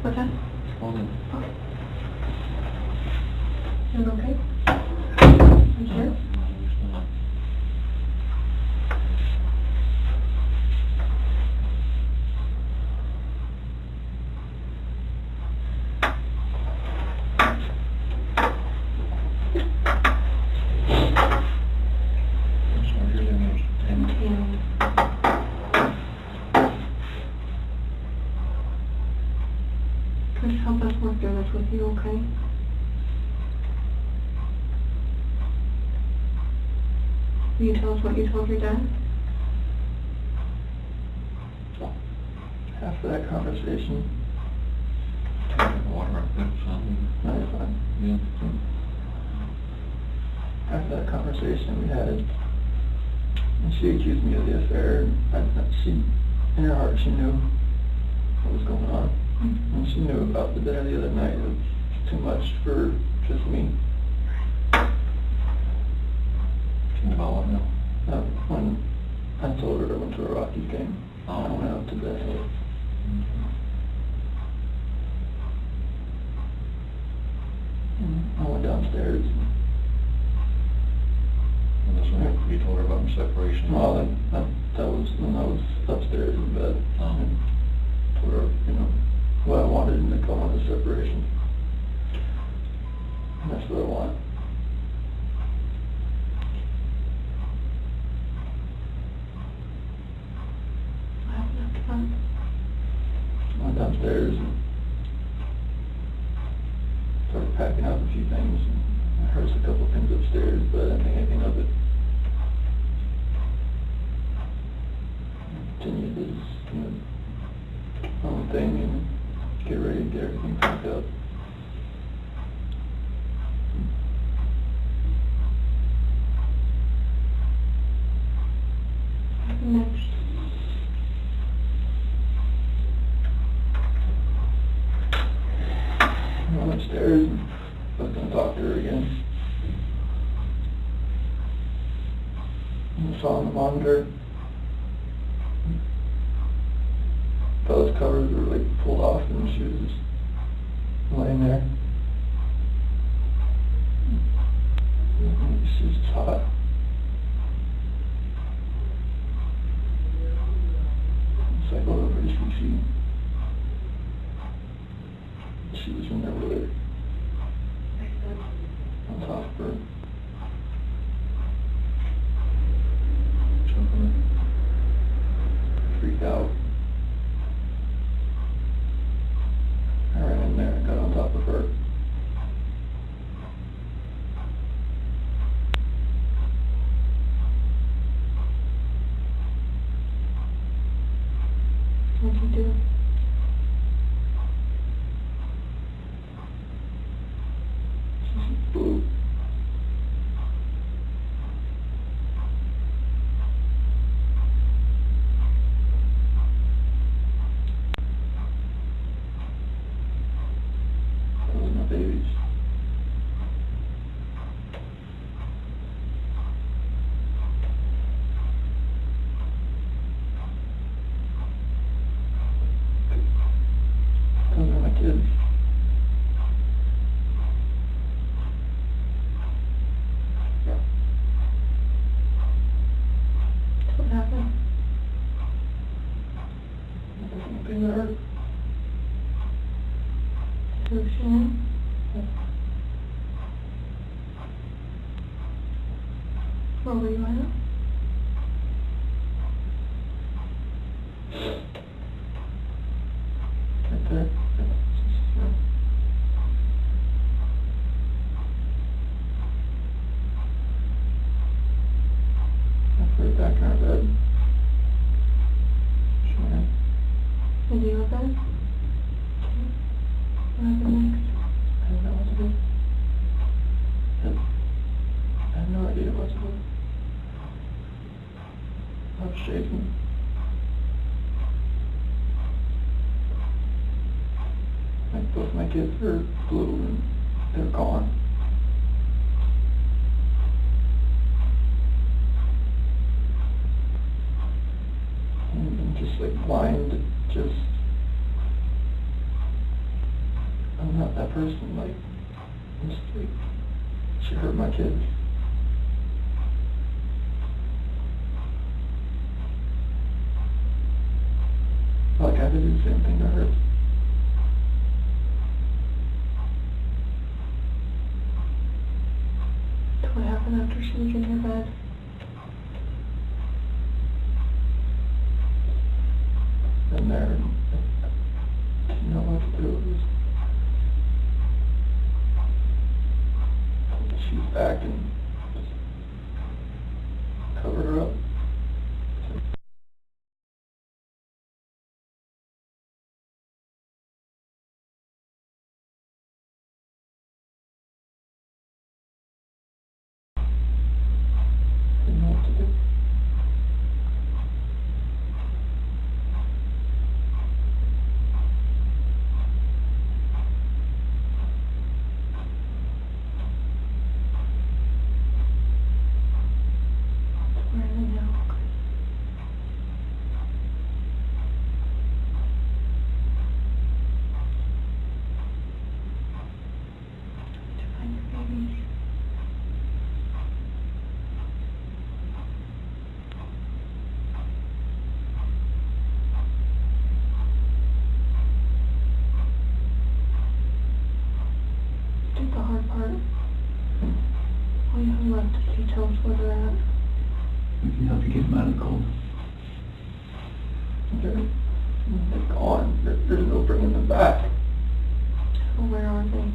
S1: What's that?
S4: Hold on.
S1: Is it okay? You sure? Chris, help us work through this with you, okay? Will you tell us what you told your dad?
S2: After that conversation,
S4: Take water up there, something.
S2: no, you're fine.
S4: Yeah.
S2: After that conversation we had, and she accused me of the affair, she, in her heart, she knew what was going on. And she knew about the dinner the other night. It was too much for just me.
S4: She knew about what now?
S2: When I told her I went to a Rockies game, I went out to bed. I went downstairs.
S4: And that's when you told her about the separation?
S2: Well, that was when I was upstairs in bed. And told her, what I wanted in the call was separation. And that's what I want. I went downstairs and started packing up a few things. And I heard a couple of things upstairs, but I didn't think anything of it. I continued this own thing and get ready to get everything packed up. upstairs and I was gonna talk to her again. And I saw on the monitor, those covers were like pulled off and she was just laying there. She was just hot. So I go over to see she was in there with her on top of her. Freaked out. I ran in there and got on top of her.
S1: What'd you do?
S2: She blew. Those are my babies. Those are my kids.
S1: What happened?
S2: Nothing that hurt.
S1: Who, Shan'ann? Where were you at?
S2: Right there. I put it back in our bed. Shan'ann.
S1: Is you with us? What happened next?
S2: I don't know what to do. I have no idea what to do. I was shaking. Like both my kids were blue and they're gone. And I'm just like blind, just, I'm not that person, like, I'm just like, she hurt my kids. Like I had to do the same thing to her.
S1: What happened after she was in your bed?
S2: In there, and I didn't know what to do. It was, pulled the sheets back and just covered her up. Didn't know what to do.
S1: Where are they now? To find your babies. Did the hard part. All you have left is details where they're at.
S3: We can help you get them out of the cold.
S2: They're gone. There's no bringing them back.
S1: Well, where are they?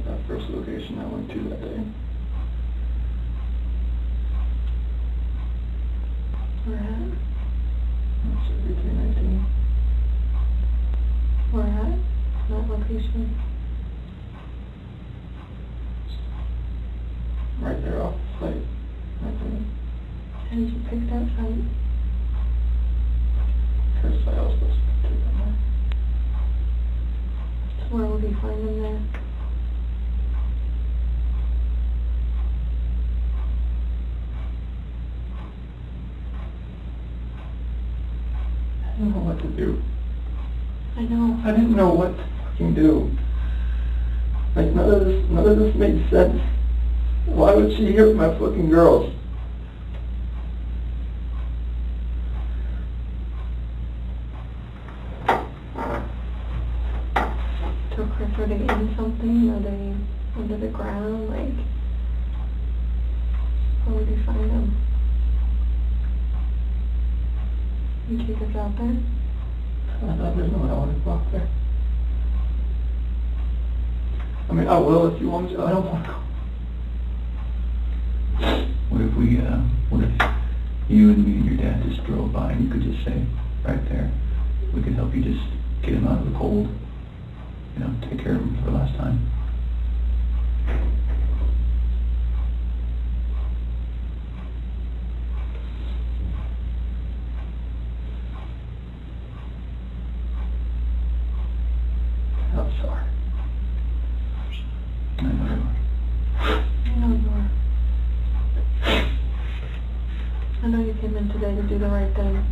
S2: That first location I went to that day.
S1: Where at?
S2: That's 3319.
S1: Where at? That location? find him there.
S2: I didn't know what to do.
S1: I know.
S2: I didn't know what to fucking do. Like, none of this made sense. Why would she hit my fucking girls?
S1: Took her for to get in something, or they under the ground, like, how would you find them? You take us out there?
S2: I thought there's no way I want to go out there. I mean, I will if you want me to. I don't want to go.
S3: What if you and me and your dad just drove by and you could just say, right there, we could help you just get him out of the cold, you know, take care of him for the last time.
S2: I'm sorry.
S3: I know you are.
S1: I know you are. I know you came in today to do the right thing.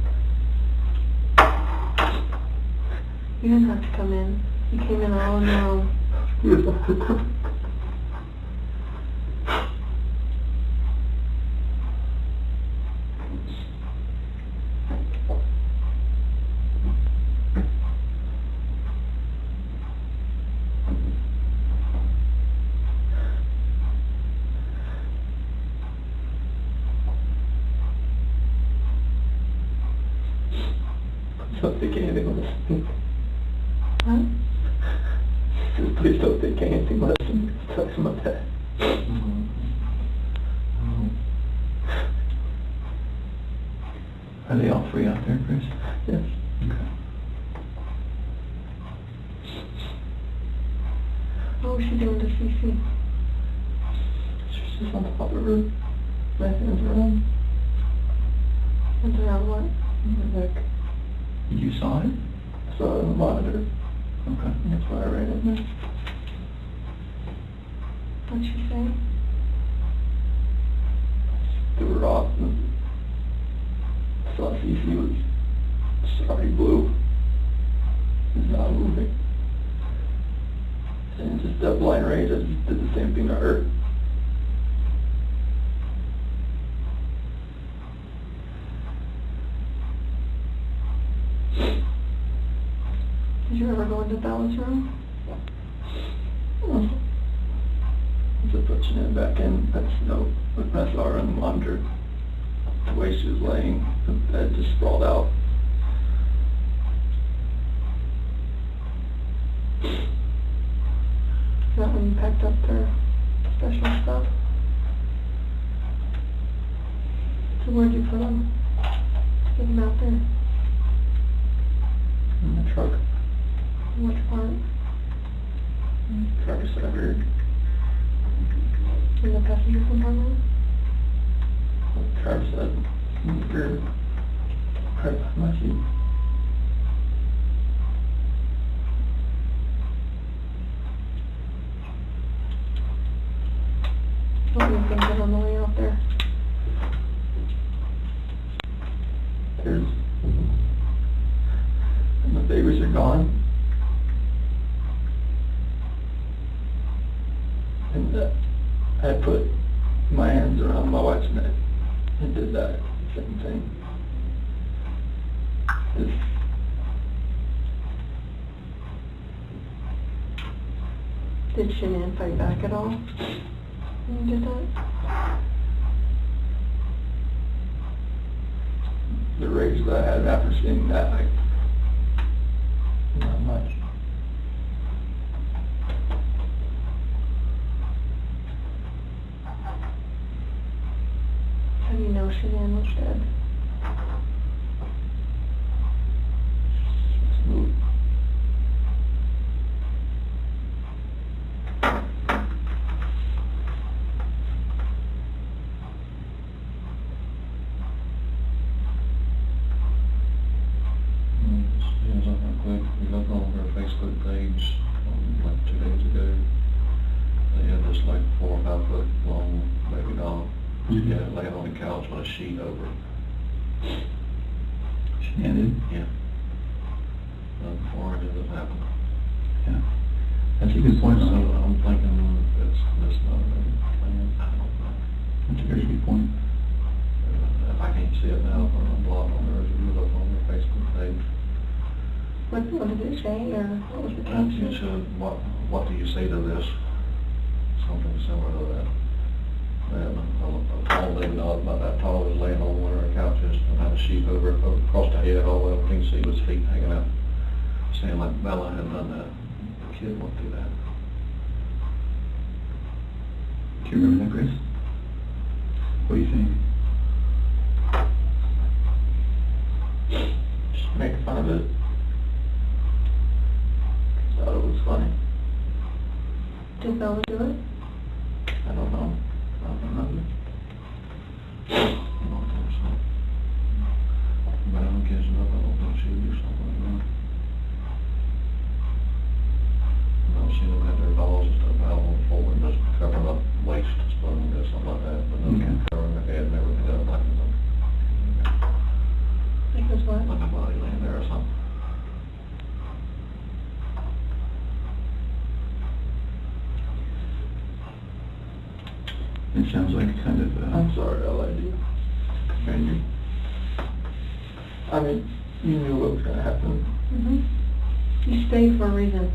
S1: You didn't have to come in. You came in all on your own.
S2: Don't think anything less of me.
S1: Huh?
S2: Just please don't think anything less of me. Talk to my dad.
S3: Are they all three out there, Chris?
S2: Yes.
S3: Okay.
S1: What was she doing to CC?
S2: She's just on top of her. My hands around
S1: And around what?
S2: my neck.
S3: You saw it?
S2: I saw it on the monitor.
S3: Okay.
S2: And that's why I ran in there.
S1: What'd she say?
S2: Threw her off and saw Cece was already blue. He's not moving. And just that blind rage, I just did the same thing to her.
S1: Did you ever go into Bella's room?
S2: Just putting it back in, that's no, I saw her on the monitor. The way she was laying, the bed just sprawled out.
S1: Is that when you packed up their special stuff? So where'd you put them? Get them out there.
S2: In the truck.
S1: Which part?
S2: Driver's side rear.
S1: In the passenger compartment?
S2: Driver's side rear. Right behind my seat.
S1: What were you thinking on the way out there?
S2: And the babies are gone. And I put my hands around my wife's neck and did that same thing.
S1: Did Shan'ann fight back at all when you did that?
S2: The rage that I had after seeing that, like, not much.
S1: How do you know Shan'ann was dead?
S2: Smooth.
S4: Yeah, I clicked, we looked on her Facebook page, like 2 days Yeah, laying on the couch with a sheet over.
S3: She-handed?
S4: Yeah. Before any of this happened.
S3: Yeah. That's a good point,
S4: So
S3: Ronnie.
S4: I'm thinking it's not a plan. I don't know.
S3: That's a very good point.
S4: If I can't see it now, I'm blocked on there. If you look on their Facebook page.
S1: What did it say, or what was the
S4: And
S1: caption?
S4: it said, what do you say to this? Something similar to that. And a tall lady not about that tall was laying on one of her couches and had a sheet over it across the head all the way up. You can see his feet hanging out. Saying like Bella had done that. The kid went through that.
S3: Do you remember that, Chris? What do you think?
S2: Just make fun of it. Thought it was funny.
S1: Did Bella do it?
S2: I don't know. I don't remember.
S4: I don't think so. But I don't guess enough. I don't think she would do something like that. No, she would have their dolls and stuff out on the floor and just covering up waist, spoon, or something like that. But no, covering her head and everything else like
S1: Because what?
S4: a body laying there or something.
S3: It sounds like kind of,
S2: I'm sorry I lied to you. Andrew. I mean, you knew what was going to happen.
S1: Mm-hmm. You stayed for a reason.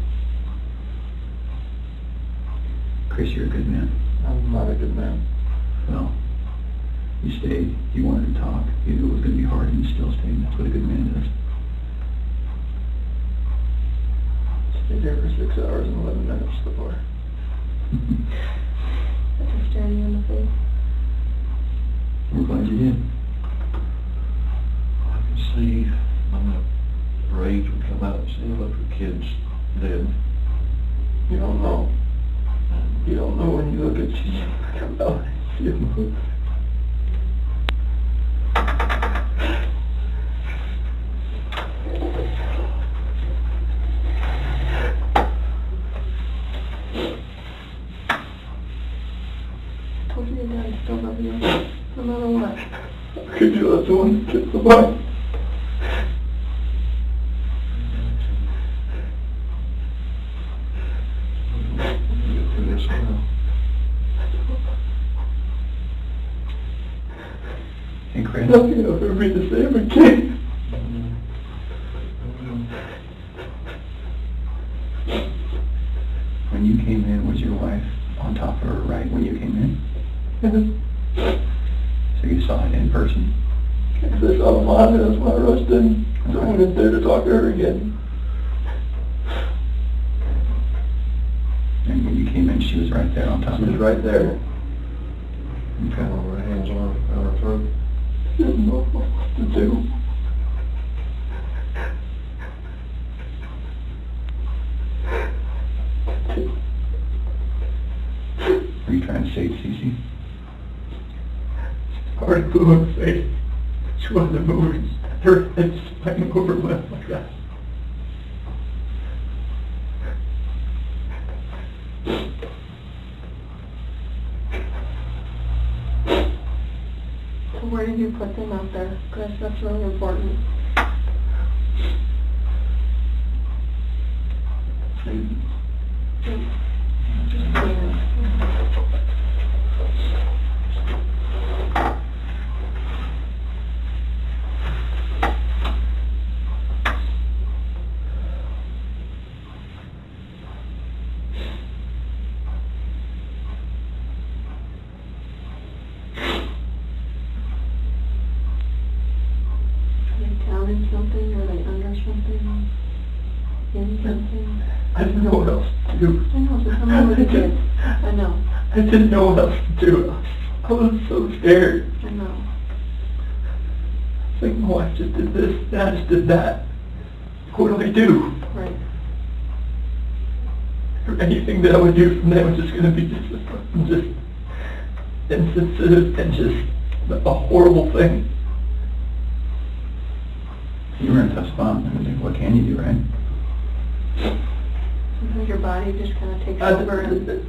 S3: Chris, you're a good man.
S2: I'm not a good man.
S3: Well, you stayed, you wanted to talk, you knew it was going to be hard, and you still stayed. That's what a good man does.
S2: Stayed there for 6 hours and 11 minutes before.
S1: After staring you in the face.
S3: We're glad you did.
S4: I can see when the rage would come out and see look the kids dead.
S2: You don't know.
S4: And
S2: You don't know when you look at you come out and see it move.
S1: I told you your daddy still love you, no matter what.
S2: How could you let someone kiss the wife?
S4: get through this now.
S3: Hey, Chris.
S2: Nothing will ever be the same again.
S3: When you came in, was your wife on top of her right when you came in? So you saw it in person?
S2: I saw the monitor, that's why I rushed in. Someone is there to talk to her again.
S3: And when you came in, she was right there on top
S2: She
S3: of
S2: was
S3: you?
S2: right there.
S3: Okay.
S4: One of her hands on her throat.
S2: She didn't know what to do.
S3: Were you trying to save Cece?
S2: Hard glue on her face. She wasn't moving. Her head swaying overwhelmed like that.
S1: So where did you put them out there? Chris, that's really important. Are they down in something? Are they under something? In something?
S2: I didn't know what else to do.
S1: I know, so tell me what you did. I know,
S2: I didn't know what else to do. I was so scared.
S1: I know.
S2: It's like my wife just did this, Dad just did that. What do I do?
S1: Right.
S2: Anything that I would do from there was just going to be just insensitive and just a horrible thing.
S3: You were in a tough spot. I mean, what can you do, right?
S1: Sometimes your body just kind of takes
S2: I
S1: over and...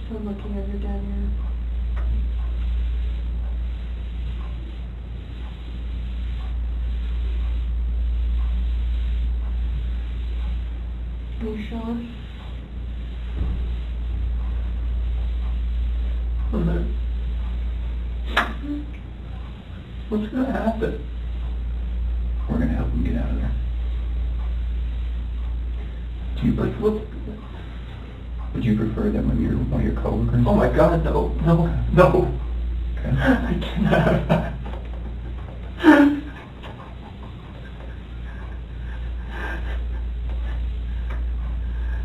S1: Still looking at your dad here. Can you show us?
S2: What's gonna happen?
S3: We're gonna help him get out of there. Do you
S2: Like, what?
S3: Would you prefer that one of your coworkers?
S2: Oh my God, no, no, no.
S3: Okay.
S2: I can't have that.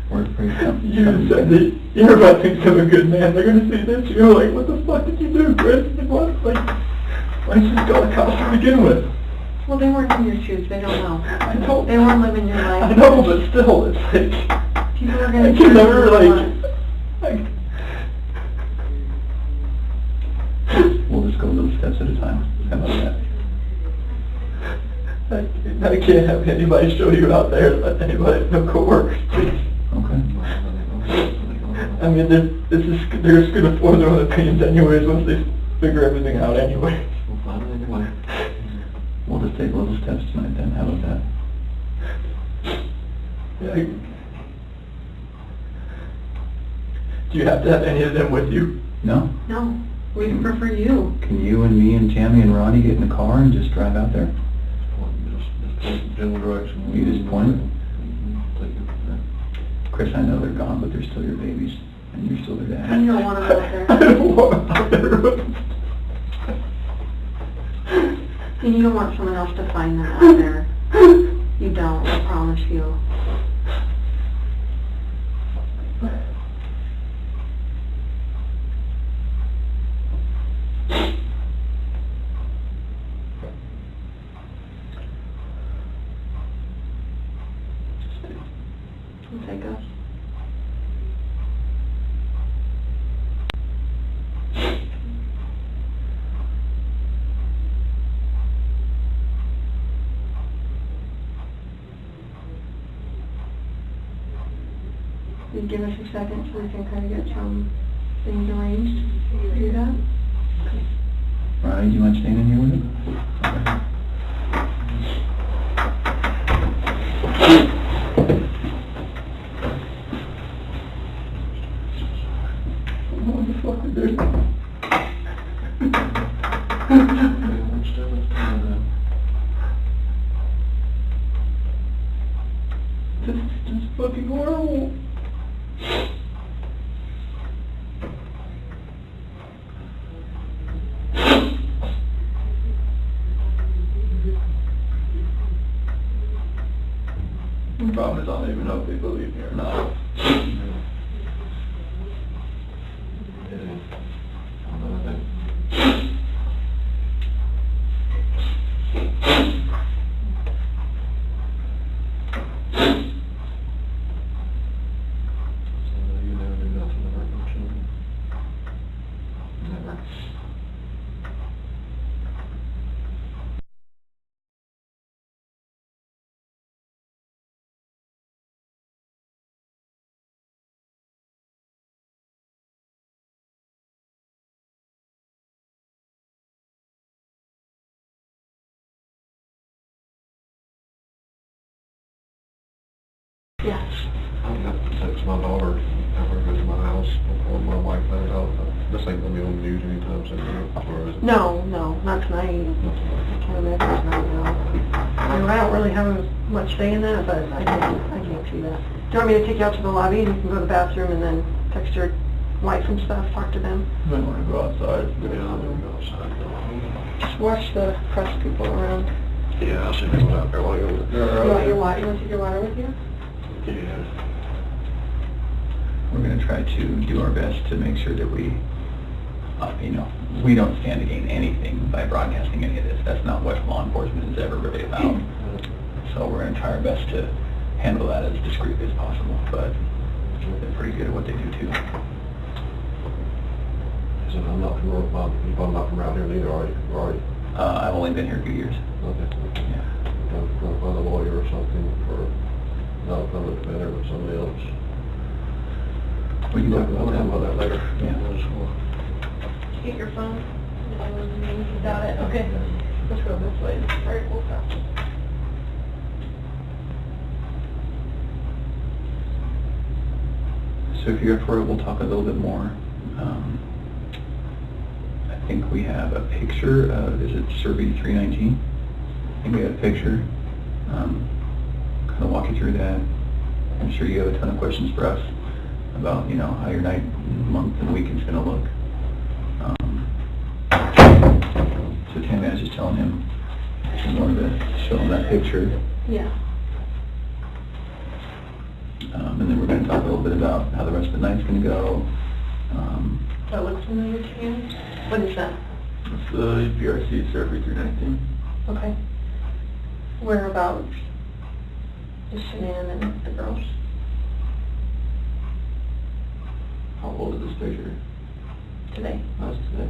S3: We're afraid something.
S2: You said that you're about to become a good man. They're gonna see this. You're like, what the fuck did you do, Chris? What? Like, why didn't you just go to college to begin with?
S1: Well, they weren't in your shoes. They don't know.
S2: I know.
S1: They weren't living your life.
S2: I know, but still, it's like,
S1: People are
S2: I
S1: gonna
S2: can never,
S1: judge you
S2: like,
S3: We'll just go little steps at a time. How about that?
S2: I can't have anybody show you out there, let anybody, no coworkers, please.
S3: Okay.
S2: I mean, they're just gonna form their own opinions anyways once they figure everything out anyway.
S3: We'll just take little steps tonight then. How about that?
S2: Yeah. Do you have to have any of them with you?
S3: No?
S1: No, we prefer you.
S3: Can you and me and Tammy and Ronnie get in the car and just drive out there?
S4: Just general direction.
S3: You just point it? Chris, I know they're gone, but they're still your babies, and you're still their dad.
S1: You don't want them out there.
S2: I don't want them out there.
S1: And you don't want someone else to find them out there. You don't, I promise you. Take us. You give us a second so we can kind of get some things arranged. Do that?
S3: Ronnie, do you mind staying in here with him? Okay.
S2: What the fuck is this? This is just fucking horrible. The problem is I don't even know if they believe me or not.
S1: Yes.
S4: I've got to text my daughter after I go to my house before my wife finds out. This ain't gonna be on the news anytime soon, or is it?
S1: No, no, not tonight. I can't imagine it's not, no. I mean, I don't really have much say in that, but I can't see that. Do you want me to take you out to the lobby and you can go to the bathroom and then text your wife and stuff, talk to them?
S2: You might want to go outside.
S4: Yeah, I'm gonna go outside.
S1: Just watch the press people around.
S4: Yeah, I'll see them out there while you're over
S1: You
S4: there.
S1: want your water? You want to take your water with you?
S4: Yeah.
S3: We're going to try to do our best to make sure that we, we don't stand to gain anything by broadcasting any of this. That's not what law enforcement is ever really about. So we're going to try our best to handle that as discreetly as possible, but they're pretty good at what they do too.
S4: So I'm not from, you're probably not from around here neither, are you?
S3: I've only been here a few years.
S4: Okay.
S3: Yeah.
S4: Gonna find a lawyer or something for, not a public defender, but somebody else.
S2: We can talk
S4: We'll
S2: about
S4: talk about that later.
S2: Yeah.
S1: Get your phone. You got it, okay. Let's go this way. All right, we'll stop.
S2: So if you're up for it, we'll talk a little bit more. I think we have a picture of, is it Survey 319? I think we have a picture. Kind of walk you through that. I'm sure you have a ton of questions for us about, you know, how your night, month, and weekend's going to look. So Tammy, I was just telling him, I wanted to show him that picture.
S1: Yeah.
S2: And then we're going to talk a little bit about how the rest of the night's going to go.
S1: That looks familiar to you? What is that?
S2: It's the BRC Survey 319.
S1: Okay. Whereabouts is Shan'ann and the girls?
S2: How old is this picture?
S1: Today.
S2: How's today?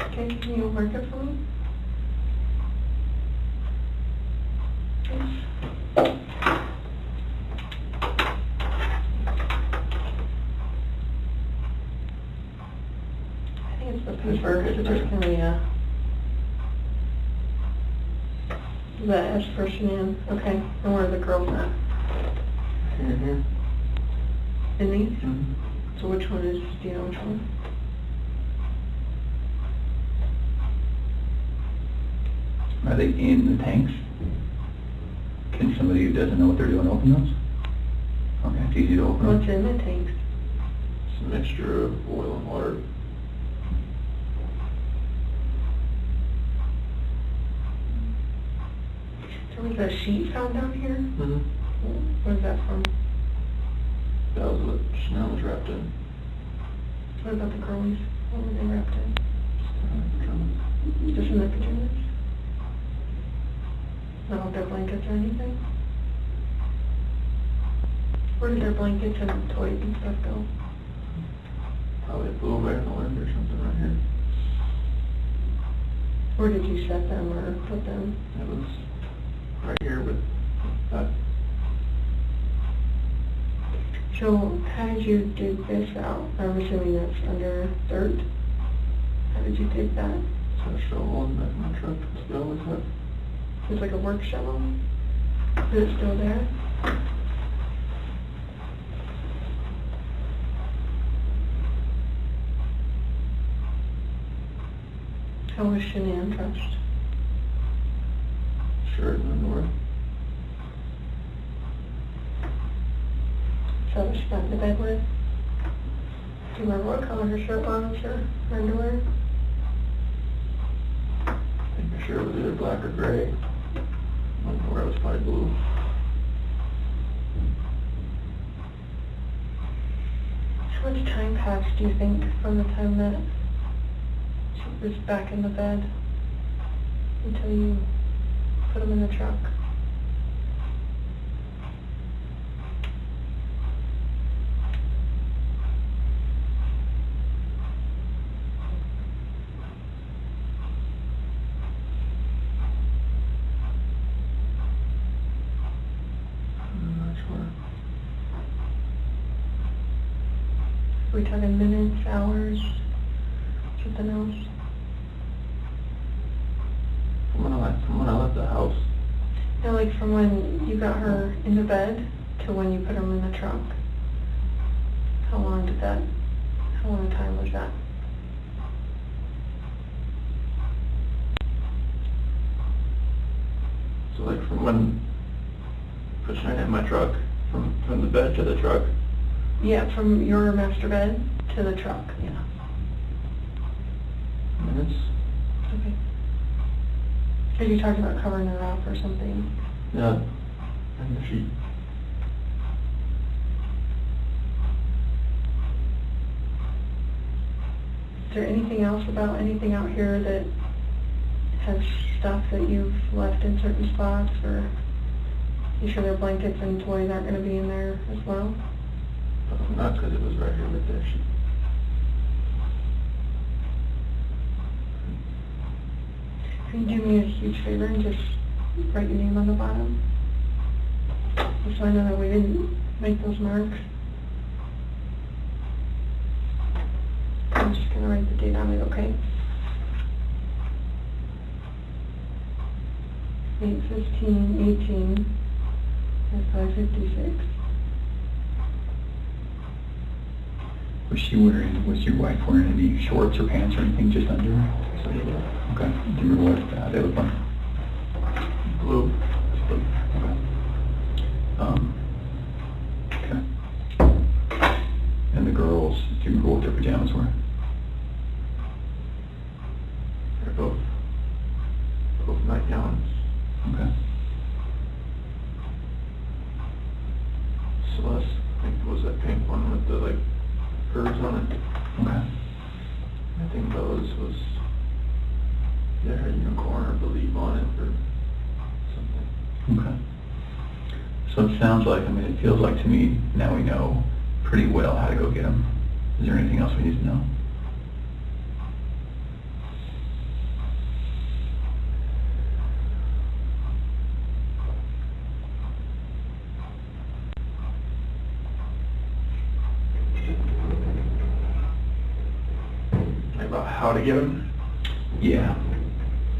S1: Okay, can you mark it for me? Yes. I think it's the paper, it's just gonna be the S for Shan'ann, okay, and where are the girls at?
S2: Here.
S1: In these?
S2: Mm-hmm.
S1: So which one is, do you know which one?
S2: Are they in the tanks? Can somebody who doesn't know what they're doing open those? Okay, it's easy to open them.
S1: What's in the tanks?
S2: It's a mixture of oil and water.
S1: There was a sheet found down here?
S2: Mm-hmm.
S1: Where's that from?
S2: That was what Shan'ann was wrapped in.
S1: What about the girlies? What were they wrapped in? Just in their pajamas? Not with their blankets or anything? Where did their blankets and toys and stuff go?
S2: Probably blew away in the wind or something right here.
S1: Where did you set them or put them?
S2: It was right here, but
S1: So how did you dig this out? I'm assuming that's under dirt. How did you dig that?
S2: it's got a shovel in the back of my truck. It's always had.
S1: It's like a work shovel? Is it still there? How was Shan'ann dressed?
S2: Shirt and underwear.
S1: Is that what she got into bed with? Do you remember what color her shirt was or her underwear?
S2: I think the shirt was either black or gray. Underwear was probably blue.
S1: How much time passed, do you think, from the time that she was back in the bed until you put them in the truck? Are we talking minutes, hours, something else?
S2: From when I left the house.
S1: No, like from when you got her in the bed to when you put them in the truck. How long a time was that?
S2: So like from when put Shan'ann in my truck, from the bed to the truck.
S1: Yeah, from your master bed to the truck, yeah.
S2: Minutes.
S1: Okay. Because you talked about covering her up or something.
S2: Yeah. And the sheet.
S1: Is there anything else about anything out here that has stuff that you've left in certain spots or You sure their blankets and toys aren't gonna be in there as well?
S2: Not because it was right here with their sheet.
S1: Can you do me a huge favor and just write your name on the bottom? Just so I know that we didn't make those marks. I'm just gonna write the date on it, okay? 8/15/18 at 5:56.
S3: Was she wearing, was your wife wearing any shorts or pants or anything just under?
S2: So, yeah.
S3: Okay. Do you remember what they look like?
S2: Blue.
S3: Okay. Okay. And the girls, do you remember what their pajamas were?
S2: They're both nightgowns.
S3: Okay.
S2: Celeste, I think, was that pink one with the, like, curves on it.
S3: Okay.
S2: I think Bella's was, they had a unicorn or believe on it or something.
S3: Okay. So it sounds like, I mean, it feels like to me, now we know pretty well how to go get them. Is there anything else we need to know?
S2: About how to get them?
S3: Yeah.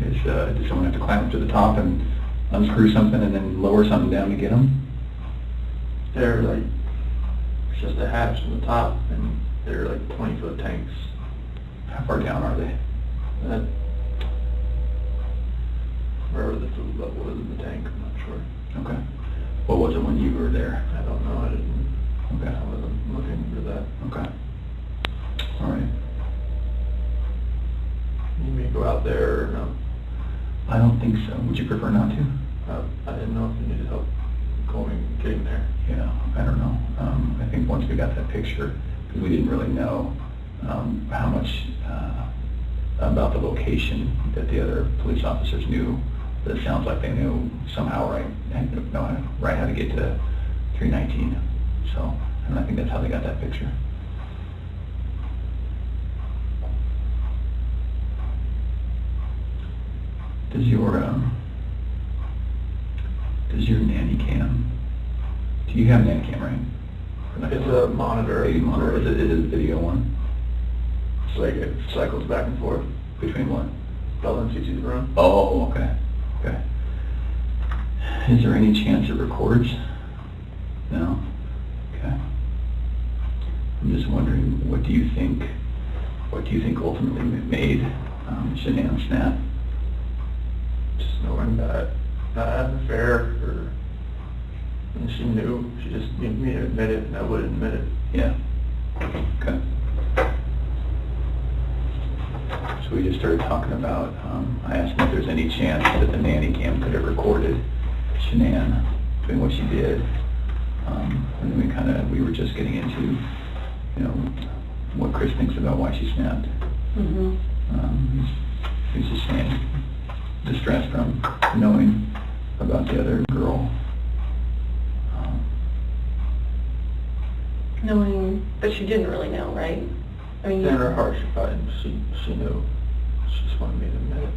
S3: Does someone have to climb up to the top and unscrew something and then lower something down to get them?
S2: They're like, it's just a hatch from the top, and they're like 20-foot tanks.
S3: How far down are they?
S2: Wherever the food level is in the tank, I'm not sure.
S3: Okay. What was it when you were there?
S2: I don't know, I didn't,
S3: Okay.
S2: I wasn't looking for that.
S3: Okay. All right.
S2: You may go out there or no?
S3: I don't think so. Would you prefer not to?
S2: I didn't know if you needed help getting there.
S3: Yeah, I don't know. I think once we got that picture, because we didn't really know how much about the location that the other police officers knew, but it sounds like they knew somehow right how to get to 319. So, and I think that's how they got that picture. Does your nanny cam, do you have a nanny cam, right?
S2: It's a monitor.
S3: Baby monitor. Is it a video one?
S2: It's like it cycles back and forth.
S3: Between what?
S2: Bella and Cece's room.
S3: Oh, okay. Okay. Is there any chance it records? No? Okay. I'm just wondering, what do you think ultimately made Shan'ann snap?
S2: Just knowing that I had an affair, and she knew. She just needed me to admit it, and I wouldn't admit it.
S3: Yeah. Okay. So we just started talking about, I asked him if there's any chance that the nanny cam could have recorded Shan'ann doing what she did. And then we were just getting into, what Chris thinks about why she snapped.
S1: Mm-hmm.
S3: He's just saying, distress from knowing about the other girl.
S1: Knowing, but she didn't really know, right? I mean,
S2: In her heart, she knew. She just wanted me to admit it.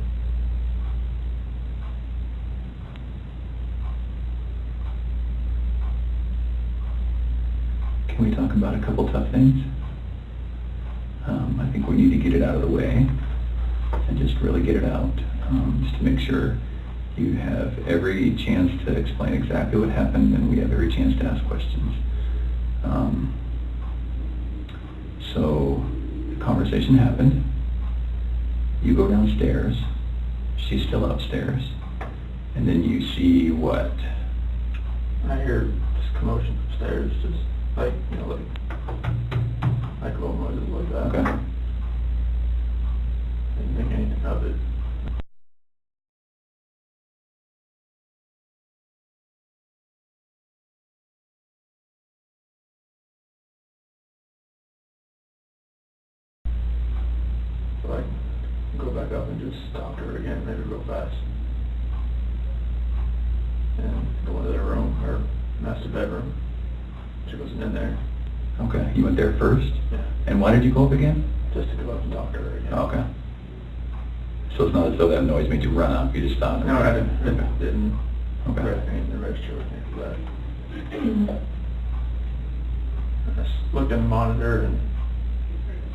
S3: Can we talk about a couple tough things? I think we need to get it out of the way and just really get it out, just to make sure you have every chance to explain exactly what happened and we have every chance to ask questions. So the conversation happened. You go downstairs. She's still upstairs. And then you see what?
S2: I hear this commotion upstairs, just like little noises like that.
S3: Okay.
S2: Didn't think anything of it. So I go back up and just talk to her again, maybe real fast. and go into their room, or master bedroom. She wasn't in there.
S3: Okay, you went there first?
S2: Yeah.
S3: And why did you go up again?
S2: Just to go up and talk to her again.
S3: Okay. So it's not as though that noise made you run up, you just stopped?
S2: No, I
S3: Okay.
S2: didn't
S3: Okay.
S2: put anything in the register with me for that.
S1: Mhm.
S2: I just looked in the monitor and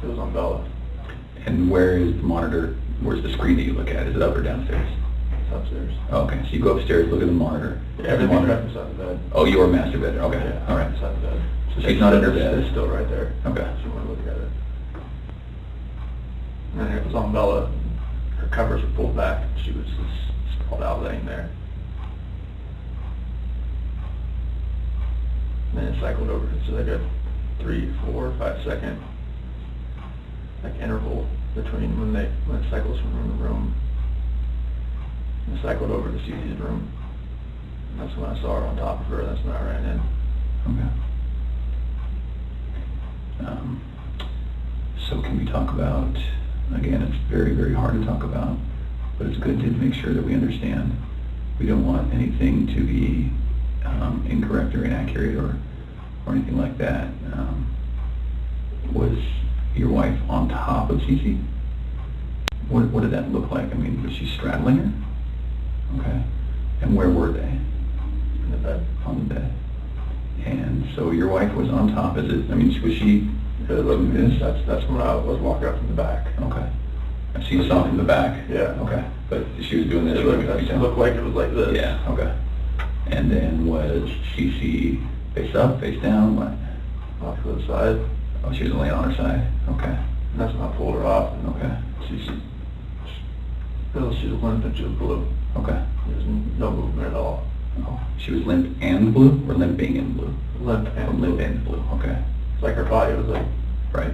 S2: it was on Bella.
S3: And where is the monitor, where's the screen that you look at? Is it up or downstairs?
S2: It's upstairs.
S3: Okay, so you go upstairs, look at the monitor.
S2: Yeah, everything's
S3: The
S2: right
S3: monitor-
S2: beside the bed.
S3: Oh, your master bedroom, okay,
S2: Yeah,
S3: all right.
S2: beside the bed.
S3: So she's not in her bed?
S2: It's still right there.
S3: Okay.
S2: If you want to look at it. And it was on Bella. Her covers were pulled back. She was just sprawled out laying there. And then it cycled over. So they got 3, 4, 5 second like interval between when it cycles from room to room. And it cycled over to Cece's room. And that's when I saw her on top of her. That's when I ran in.
S3: Okay. So can we talk about, again, it's very, very hard to talk about, but it's good to make sure that we understand. We don't want anything to be incorrect or inaccurate or anything like that. Was your wife on top of Cece? What did that look like? I mean, was she straddling her? Okay. And where were they?
S2: In the bed.
S3: On the bed. And so your wife was on top. Is it? I mean, was she doing this?
S2: That's when I was walking up from the back.
S3: Okay. And so you saw from the back.
S2: Yeah.
S3: Okay. But she was doing this.
S2: It looked like it was like this.
S3: Yeah. Okay. And then was Cece face up, face down? What?
S2: Off to the side.
S3: Oh, she was laying on her side. Okay.
S2: And that's when I pulled her off. And
S3: Okay.
S2: She was limp and she was blue.
S3: Okay.
S2: There was no movement at all.
S3: Oh, she was limp and blue, or limping and blue?
S2: Limp
S3: Oh,
S2: and
S3: limp
S2: blue.
S3: and blue. Okay.
S2: It's like her body was like,
S3: Right.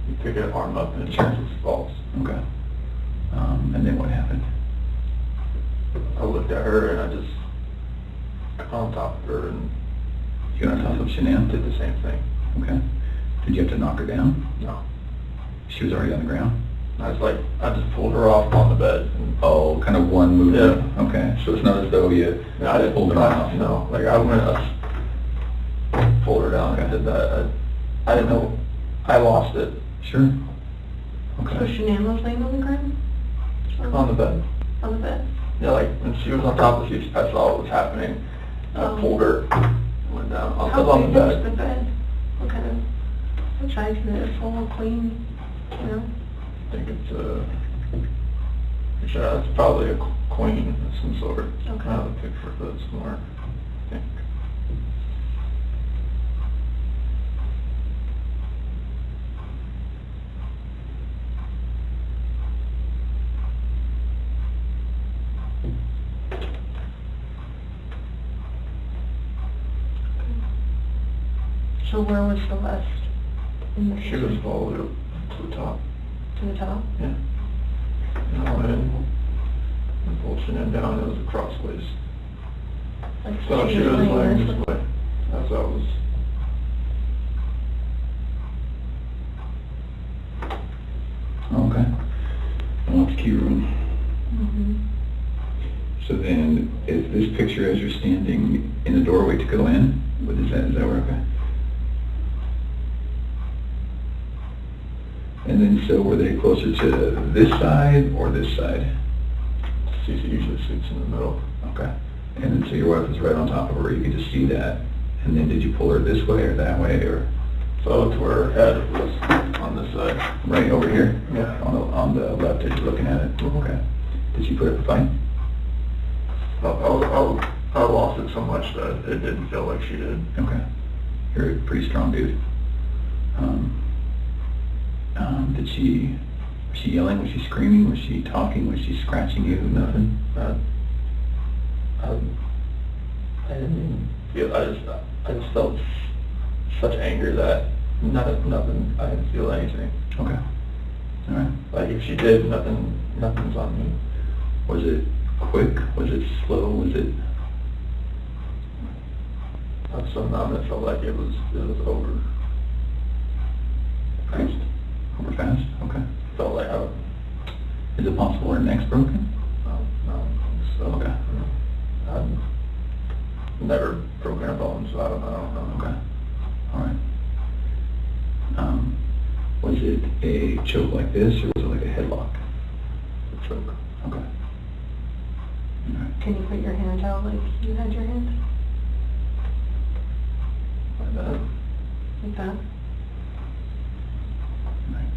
S2: you pick her arm up and it
S3: Sure.
S2: just falls.
S3: Okay. And then what happened?
S2: I looked at her and I just got on top of her and
S3: You got on top of Shan'ann?
S2: did the same thing.
S3: Okay. Did you have to knock her down?
S2: No.
S3: She was already on the ground?
S2: I just pulled her off on the bed. And
S3: Oh, kind of one movement?
S2: Yeah.
S3: Okay, so it's not as though you
S2: no, I didn't
S3: pulled her off?
S2: No, like I went up, pulled her down and did that. I didn't know, I lost it
S3: Sure.
S1: So
S3: Okay.
S1: Shan'ann was laying on the ground?
S2: on the bed.
S1: On the bed?
S2: Yeah, like when she was on top of me, I saw what was happening. I
S1: Oh.
S2: pulled her, went down. I was
S1: How
S2: on the
S1: big was
S2: bed.
S1: the bed? What kind of, what size is it? Full, clean, you know?
S2: I think it's probably a queen of some sort.
S1: Okay.
S2: I have a picture of it somewhere, I think.
S1: So where was Celeste? In the
S2: She was all the way up to the top.
S1: To the top?
S2: Yeah. And I went in and pulled Shan'ann down, it was crossways.
S1: Like,
S2: So she was
S1: laying
S2: laying
S1: this
S2: this way, as I was.
S3: Okay. Well, it's key room.
S1: Mm-hmm.
S3: So then, is this picture as you're standing in the doorway to go in? What is that where, okay? And then, so were they closer to this side or this side?
S2: Cece usually sits in the middle.
S3: Okay. And then, so your wife was right on top of her, you could just see that. And then did you pull her this way or that way, or
S2: So to where her head was on this side.
S3: right over here?
S2: Yeah.
S3: On the left as you're looking at it? Okay. Did she put up a fight?
S2: I lost it so much that it didn't feel like she did.
S3: Okay. You're a pretty strong dude. Was she yelling? Was she screaming? Was she talking? Was she scratching you? Nothing?
S2: I didn't even feel, I just felt such anger that nothing, I didn't feel anything.
S3: Okay. All right.
S2: Like if she did, nothing's on me.
S3: Was it quick? Was it slow? Was it...
S2: I was so numb, it felt like it was over.
S3: Fast? Over fast? Okay.
S2: Felt like I,
S3: Is it possible her neck's broken?
S2: no, so.
S3: Okay.
S2: never broken a bone, so I don't know.
S3: Okay. All right. Was it a choke like this, or was it like a headlock?
S2: A choke.
S3: Okay. All right.
S1: Can you put your hands out like you had your hands?
S2: Like that.
S1: Like that?
S3: All right.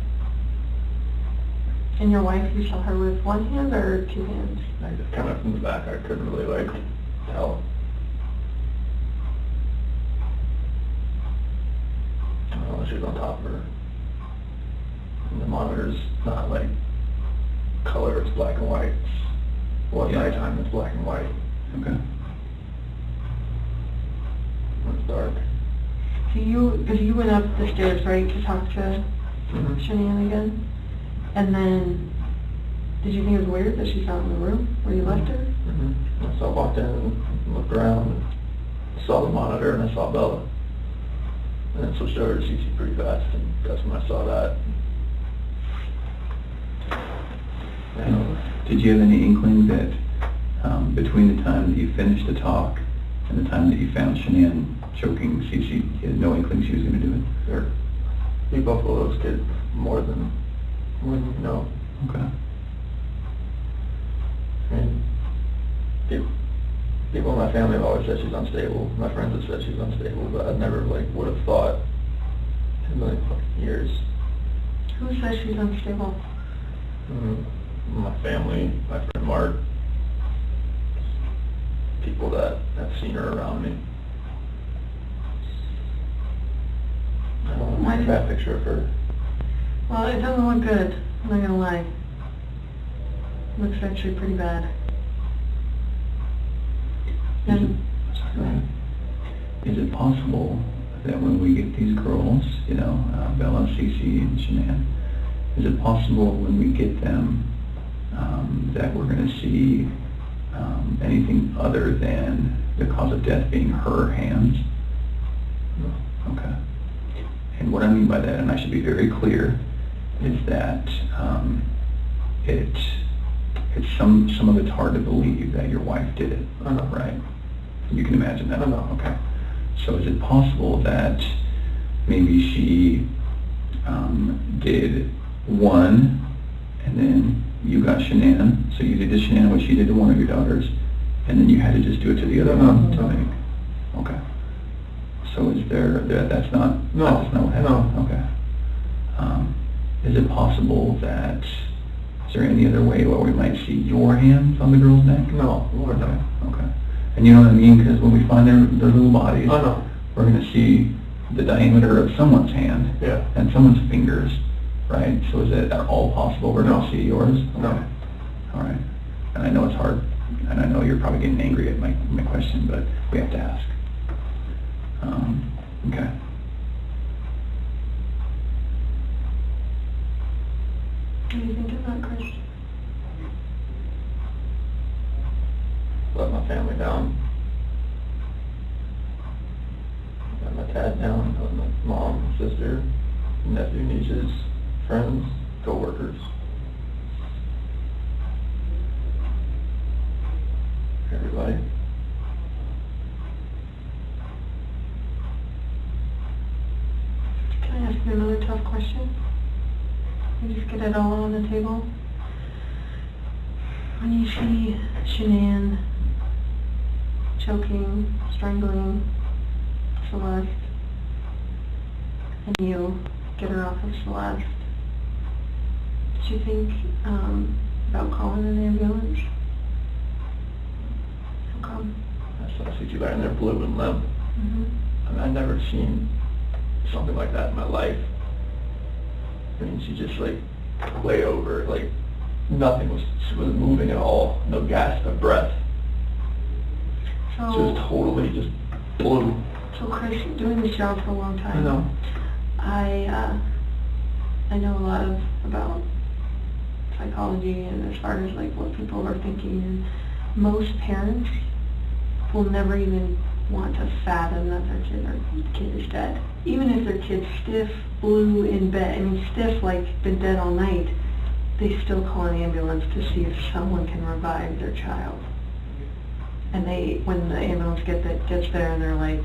S1: And your wife, you saw her with one hand or two hands?
S2: I just kind of from the back, I couldn't really like tell. I don't know, she was on top of her. And the monitor's not like color, it's black and white. Well,
S3: Yeah.
S2: nighttime, it's black and white.
S3: Okay.
S2: When it's dark.
S1: So because you went up the stairs, right, to talk to Shan'ann again? And then, did you think it was weird that she's not in the room where you left her?
S2: So I walked in and looked around and saw the monitor and I saw Bella. And then switched over to CC pretty fast, and that's when I saw that.
S3: And did you have any inkling that between the time that you finished the talk and the time that you found Shan'ann choking Cece, you had no inkling she was going to do it?
S2: Or you buffalo those kids more than you know.
S3: Okay.
S2: I mean, people in my family have always said she's unstable. My friends have said she's unstable, but I never like would have thought in a million fucking years.
S1: Who says she's unstable?
S2: My family, my friend Mark, people that have seen her around me. I don't
S1: Why
S2: have a
S1: did-
S2: bad picture of her.
S1: Well, it doesn't look good, I'm not gonna lie. It looks actually pretty bad. And,
S3: Is it possible that when we get these girls, you know, Bella, Cece, and Shan'ann, is it possible when we get them that we're going to see anything other than the cause of death being her hands?
S2: No.
S3: Okay. And what I mean by that, and I should be very clear, is that some of it's hard to believe that your wife did it.
S2: I know.
S3: Right? You can imagine that.
S2: I know.
S3: Okay. So is it possible that maybe she did one, and then you got Shan'ann, so you did to Shan'ann what she did to one of your daughters, and then you had to just do it to the other one to make? Okay. So is that's not what happened?
S2: No.
S3: Okay. Is it possible that, is there any other way where we might see your hands on the girl's neck?
S2: No, Lord, no.
S3: Okay. And you know what I mean? Because when we find their little bodies,
S2: I know.
S3: we're going to see the diameter of someone's hand
S2: Yeah.
S3: and someone's fingers, right? So is it at all possible we're going
S2: No.
S3: to see yours?
S2: No.
S3: Okay. All right. And I know it's hard, and I know you're probably getting angry at my question, but we have to ask. Okay.
S1: what do you think of that, Chris?
S2: Let my family down. Let my dad down, let my mom, sister, nephew, nieces, friends, co-workers. Everybody.
S1: Can I ask you another tough question? You just get it all on the table. When you see Shan'ann choking, strangling Celeste, and you get her off of Celeste, did you think about calling an ambulance? How come?
S2: I saw CC lying there blue and limp. I mean, I've never seen something like that in my life. I mean, she just like lay over, like nothing was moving at all, no gasp of breath. She was
S1: So,
S2: totally just blue.
S1: so Chris, doing this job for a long time.
S2: I know.
S1: I know a lot about psychology and as far as like what people are thinking, and most parents will never even want to fathom that their kid is dead. Even if their kid's stiff, blue in bed, I mean stiff like been dead all night, they still call an ambulance to see if someone can revive their child. And when the ambulance gets there and they're like,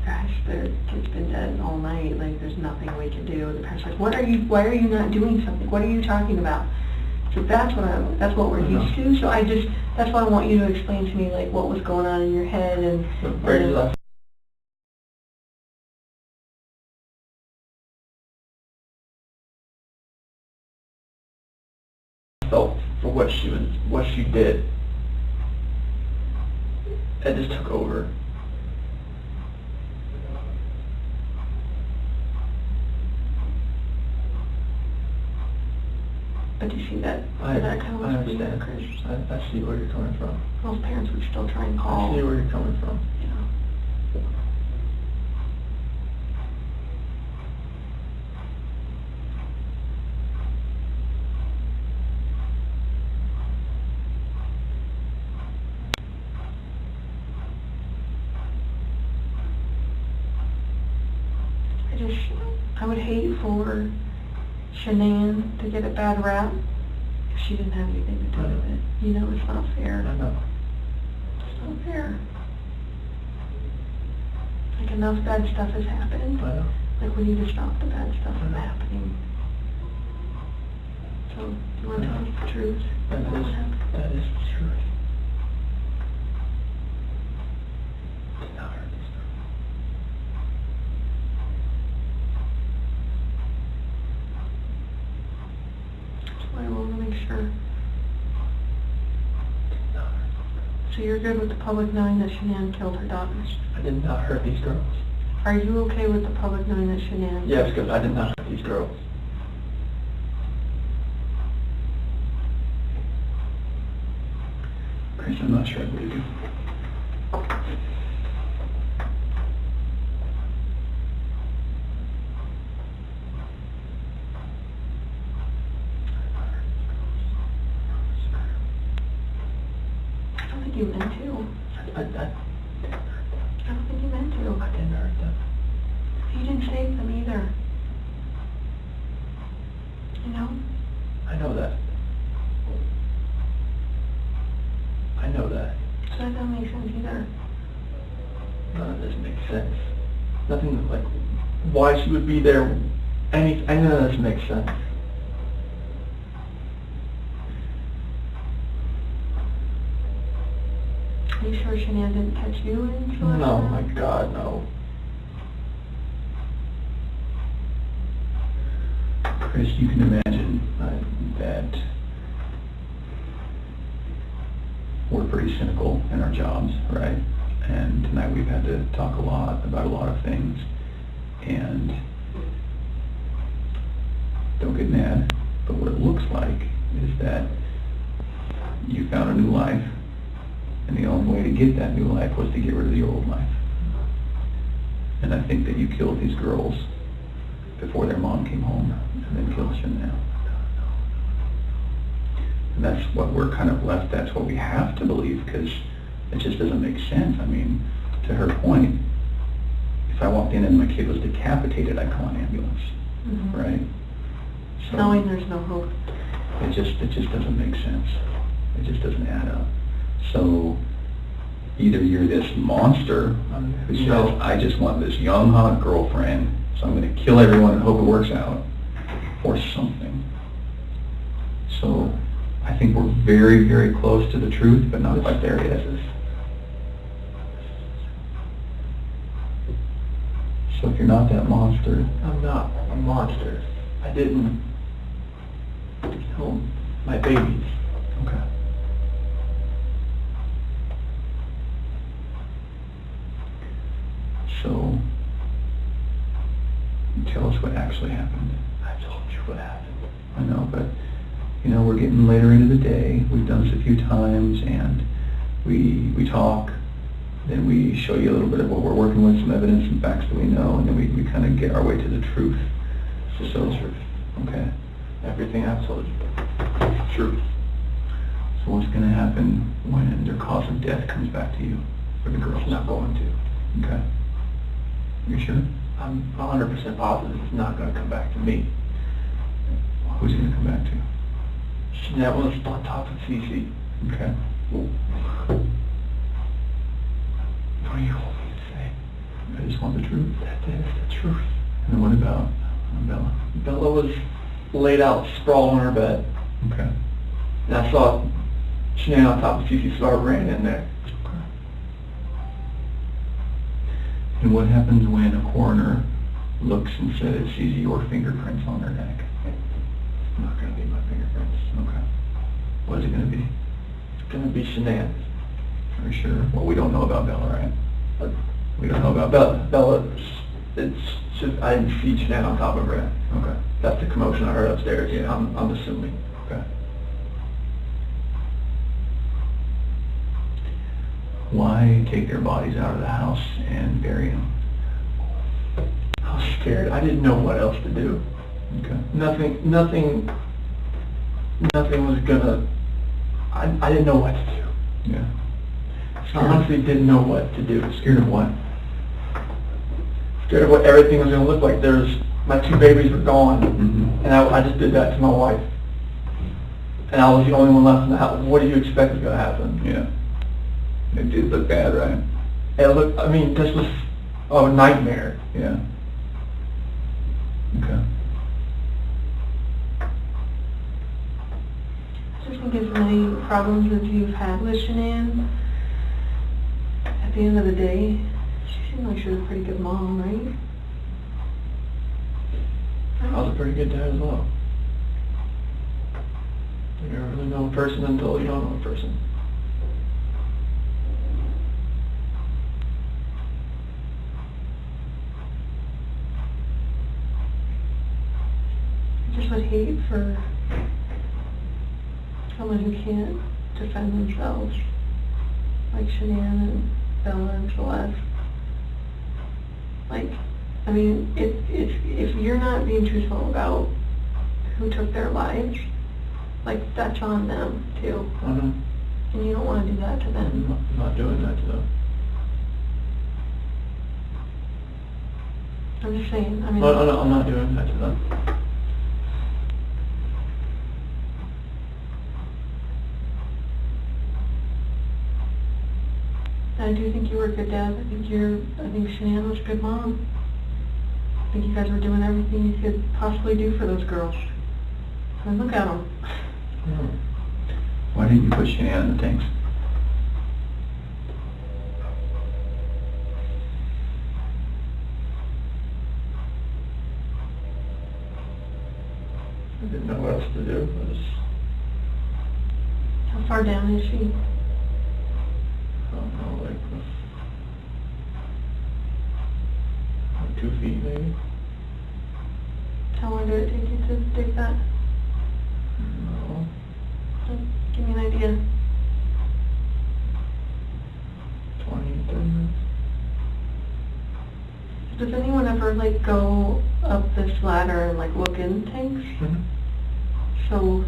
S1: gosh, their kid's been dead all night, like there's nothing we can do. And the parent's like, why are you not doing something? What are you talking about? So that's what we're used to. So that's why I want you to explain to me like what was going on in your head and
S2: felt for what she did. It just took over.
S1: But do you see that?
S2: I
S1: That kind of was
S2: understand.
S1: Chris.
S2: I see where you're coming from.
S1: Most parents would still try and call.
S2: I see where you're coming from.
S1: You know. I would hate for Shan'ann to get a bad rap if she didn't have anything to do with it. You know, it's not fair.
S2: I know.
S1: It's not fair. Like enough bad stuff has happened.
S2: I know.
S1: Like we need to stop the bad stuff from happening. So, do you want to tell us the truth?
S2: That
S1: What happened?
S2: is the truth. Did not hurt this girl.
S1: That's why I want to make sure.
S2: Did not hurt this girl.
S1: So you're good with the public knowing that Shan'ann killed her daughters?
S2: I did not hurt these girls.
S1: Are you okay with the public knowing that Shan'ann?
S2: Yes, because I did not hurt these girls.
S3: Chris, I'm not sure I believe you.
S1: I don't think you meant to.
S2: I didn't hurt them.
S1: I don't think you meant to.
S2: I didn't hurt them.
S1: You didn't save them either. You know?
S2: I know that. I know that.
S1: So that doesn't make sense either.
S2: None of this makes sense. Nothing like why she would be there. None of this makes sense.
S1: Are you sure Shan'ann didn't catch you in Celeste?
S2: No, my God, no.
S3: Chris, you can imagine that we're pretty cynical in our jobs, right? And tonight we've had to talk a lot about a lot of things. And don't get mad, but what it looks like is that you found a new life, and the only way to get that new life was to get rid of the old life. And I think that you killed these girls before their mom came home, and then killed Shan'ann. And that's what we're kind of left, that's what we have to believe, because it just doesn't make sense. I mean, to her point, if I walked in and my kid was decapitated, I'd call an ambulance, right? So
S1: Knowing there's no hope.
S3: it just doesn't make sense. It just doesn't add up. So either you're this monster who says, I just want this young, hot girlfriend, so I'm going to kill everyone and hope it works out, or something. So I think we're very, very close to the truth, but not quite there yet. So if you're not that monster,
S2: I'm not a monster. I didn't kill my babies.
S3: okay. So tell us what actually happened.
S2: I told you what happened.
S3: I know, but you know, we're getting later into the day. We've done this a few times, and we talk, then we show you a little bit of what we're working with, some evidence and facts that we know, and then we kind of get our way to the truth.
S2: Just
S3: So,
S2: the truth.
S3: okay.
S2: Everything I've told you.
S3: Truth. So what's going to happen when their cause of death comes back to you for the girls?
S2: It's not going to.
S3: Okay. You sure?
S2: I'm 100% positive it's not going to come back to me.
S3: Who's it going to come back to?
S2: Shan'ann was on top of Cece.
S3: Okay. What do you want me to say? I just want the truth. That is the truth. And then what about Bella?
S2: Bella was laid out, sprawled on her bed.
S3: Okay.
S2: And I saw Shan'ann on top of Cece, so I ran in there.
S3: Okay. And what happens when a coroner looks and says, sees your fingerprints on her neck?
S2: It's not going to be my fingerprints.
S3: Okay. What is it going to be?
S2: It's going to be Shan'ann's.
S3: Are you sure? Well, we don't know about Bella, right?
S2: But
S3: We don't know about Bella.
S2: Bella, it's just, I didn't see Shan'ann on top of her.
S3: Okay.
S2: That's the commotion I heard upstairs. Yeah, I'm assuming.
S3: Okay. Why take their bodies out of the house and bury them?
S2: I was scared. I didn't know what else to do.
S3: Okay.
S2: Nothing was gonna, I didn't know what to do.
S3: Yeah.
S2: I honestly didn't know what to do.
S3: Scared of what?
S2: Scared of what everything was gonna look like. My 2 babies were gone,
S3: Mm-hmm.
S2: and I just did that to my wife. And I was the only one left in the house. What do you expect was gonna happen?
S3: Yeah. It did look bad, right?
S2: It looked, I mean, this was a nightmare.
S3: Yeah. Okay.
S1: Just think as many problems as you've had with Shan'ann, at the end of the day, she seemed like she was a pretty good mom, right?
S2: I was a pretty good dad as well. You never really know a person until you don't know a person.
S1: I just would hate for someone who can't defend themselves, like Shan'ann and Bella and Celeste. Like, I mean, if you're not being truthful about who took their lives, like, that's on them, too.
S2: Mm-hmm.
S1: And you don't want to do that to them.
S2: I'm not doing that to them.
S1: I'm just saying, I mean...
S2: No, I'm not doing that to them.
S1: I do think you were a good dad. I think Shan'ann was a good mom. I think you guys were doing everything you could possibly do for those girls. I mean, look at them.
S3: Why didn't you put Shan'ann in the tanks?
S2: I didn't know what else to do.
S1: How far down is she?
S2: I don't know, like 2 feet maybe.
S1: How long did it take you to dig that?
S2: No.
S1: Give me an idea.
S2: 20, 30 minutes.
S1: Does anyone ever, like, go up this ladder and, like, look in tanks?
S2: Mm-hmm.
S1: So,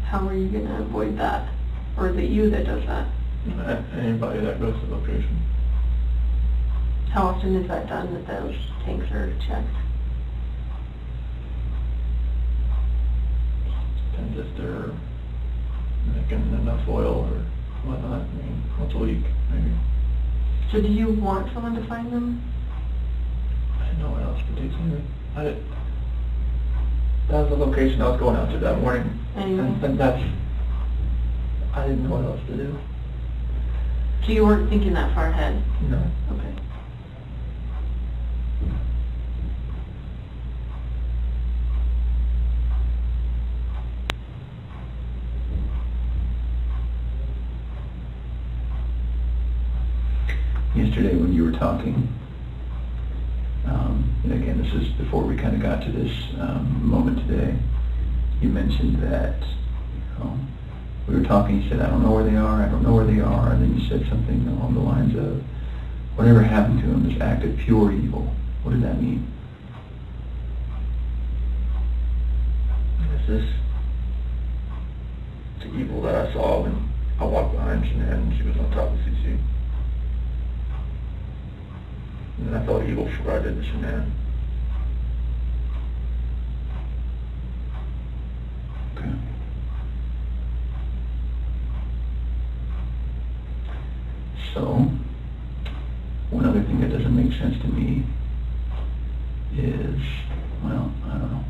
S1: how are you going to avoid that? Or is it you that does that?
S2: Anybody that goes to the location.
S1: How often is that done, that those tanks are checked?
S2: Depends if they're making enough oil or whatnot. I mean, once a week, maybe.
S1: So do you want someone to find them?
S2: I didn't know what else to do. That was the location I was going out to that morning.
S1: Anyway.
S2: And I didn't know what else to do.
S1: So you weren't thinking that far ahead?
S2: No.
S1: Okay.
S3: Yesterday when you were talking, and again, this is before we kind of got to this moment today, you mentioned that, we were talking, you said, I don't know where they are, I don't know where they are, and then you said something along the lines of, whatever happened to them, this act of pure evil. What does that mean?
S2: This is the evil that I saw when I walked behind Shan'ann and she was on top of CC. And I felt evil for what I did to Shan'ann.
S3: Okay. So, make sense to me is, well, I don't know.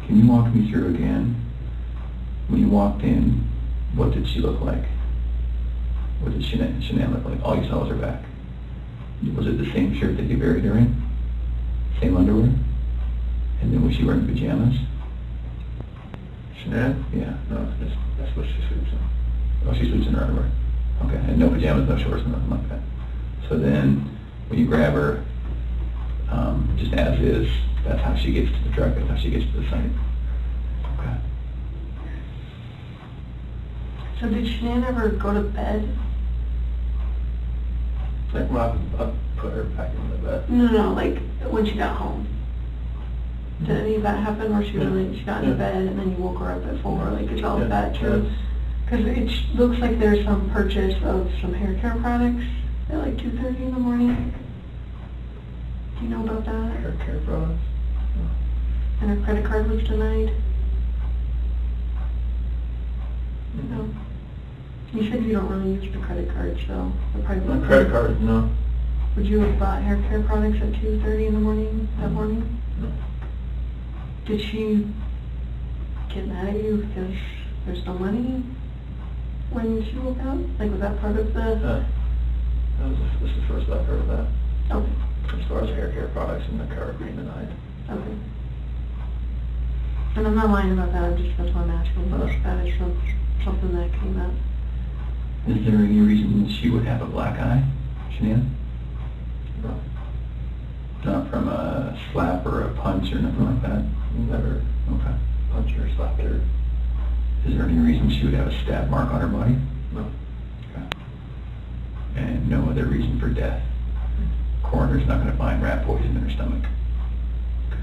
S3: Can you walk me through again, when you walked in, what did she look like? What did Shan'ann look like? All you saw was her back. Was it the same shirt that you buried her in? Same underwear? And then was she wearing pajamas?
S2: Shan'ann?
S3: Yeah.
S2: No, that's what she sleeps in.
S3: Oh, she sleeps in her underwear. Okay, and no pajamas, no shorts, nothing like that. So then, when you grab her, just as is, that's how she gets to the truck, that's how she gets to the site. Okay.
S1: So did Shan'ann ever go to bed?
S2: Like, when I put her back in the bed.
S1: No, like when she got home. Did any of that happen where she got into bed and then you woke her up at 4? Like, is all of that true? Because it looks like there's some purchase of some hair care products at like 2:30 in the morning. Do you know about that?
S2: Hair care products?
S1: And her credit card was denied? No. You said you don't really use the credit card, so I probably
S2: My
S1: wouldn't.
S2: credit card, no.
S1: Would you have bought hair care products at 2:30 in the morning that morning?
S2: No.
S1: Did she get mad at you because there's no money when she woke up? Like, was that part of the...
S2: This is the first I've heard of that.
S1: Okay,
S2: As far as hair care products and the card being denied.
S1: okay. And I'm not lying about that, that's why I'm asking, but that is something that came up.
S3: Is there any reason she would have a black eye, Shan'ann?
S2: No.
S3: Not from a slap or a punch or nothing like that?
S2: Never
S3: Okay.
S2: punched her or slapped her.
S3: Is there any reason she would have a stab mark on her body?
S2: No.
S3: Okay. And no other reason for death? Coroner's not going to find rat poison in her stomach? Okay.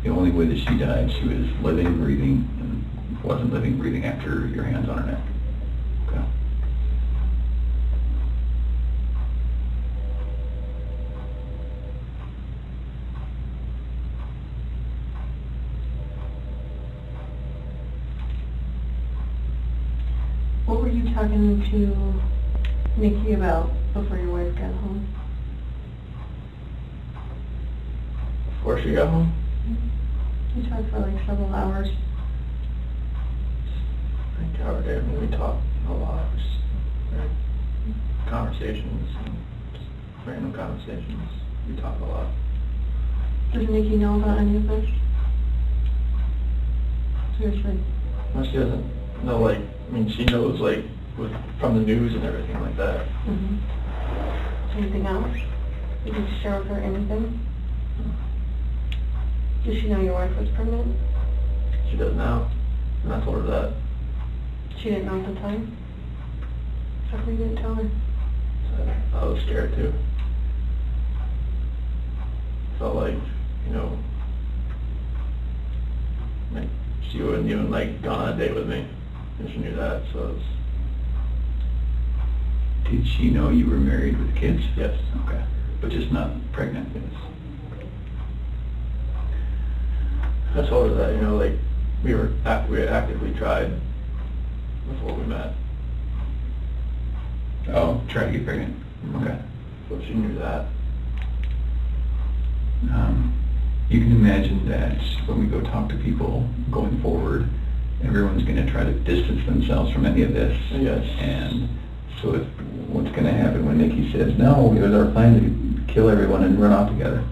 S3: The only way that she died, she was living, breathing, and wasn't living, breathing after your hands on her neck? Okay.
S1: What were you talking to Nikki about before your wife got home?
S2: Before she got home?
S1: You talked for like several hours.
S2: I think our day, we talked a lot. Just, like, conversations, and just random conversations. We talk a lot.
S1: Does Nikki know about any of this? Seriously?
S2: No, she doesn't know, like, I mean, she knows, like, from the news and everything like that.
S1: Mm-hmm. Anything else? Did you share with her anything? Did she know your wife was pregnant?
S2: She does now, and I told her that.
S1: She didn't know at the time? How come you didn't tell her?
S2: So I was scared too. Felt like, you know, like she wouldn't even like gone on a date with me if she knew that, so it's...
S3: Did she know you were married with kids?
S2: Yes.
S3: Okay. But just not pregnant?
S2: Yes. I told her that, you know, like, we had actively tried before we met.
S3: Oh, try to get pregnant. Okay.
S2: So she knew that.
S3: You can imagine that when we go talk to people going forward, everyone's going to try to distance themselves from any of this.
S2: Yes.
S3: And so if, what's going to happen when Nikki says, no, it was our plan to kill everyone and run off together?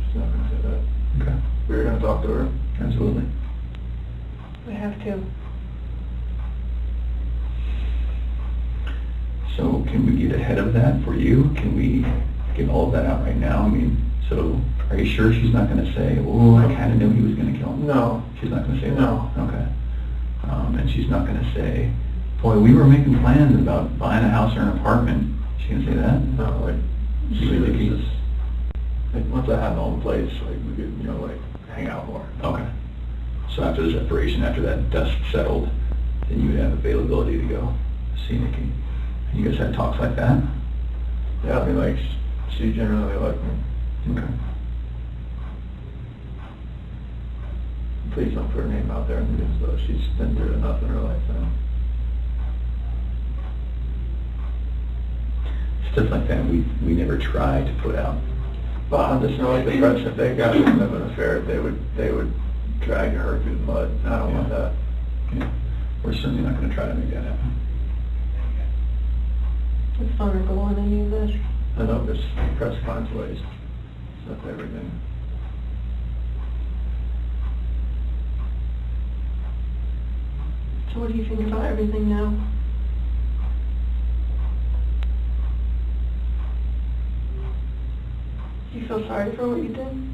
S2: She's not going to say that.
S3: Okay.
S2: We were going to talk to her.
S3: Absolutely.
S1: We have to.
S3: So can we get ahead of that for you? Can we get all of that out right now? I mean, so are you sure she's not going to say, oh, I kind of knew he was going to kill him?
S2: No.
S3: She's not going to say that?
S2: No.
S3: Okay. And she's not going to say, boy, we were making plans about buying a house or an apartment. She going to say that?
S2: No, like, she
S3: You
S2: was
S3: think
S2: just, like, once I had my own place, like, we could, you know, like, hang out more.
S3: Okay. So after the separation, after that dust settled, then you would have availability to go see Nikki. And you guys had talks like that?
S2: Yeah, I mean, like, she generally liked me.
S3: Okay.
S2: Please don't put her name out there in the news, though. She's been through enough in her lifetime.
S3: Stuff like that, we never try to put out.
S2: But I'm just knowing the press, if they got rid of an affair, they would drag her through the mud. I don't want that.
S3: Yeah. We're certainly not going to try to make that happen.
S1: It's vulnerable on any of this.
S2: I know this press finds ways. Stuff everything.
S1: So what do you think about everything now? Do you feel sorry for what you did?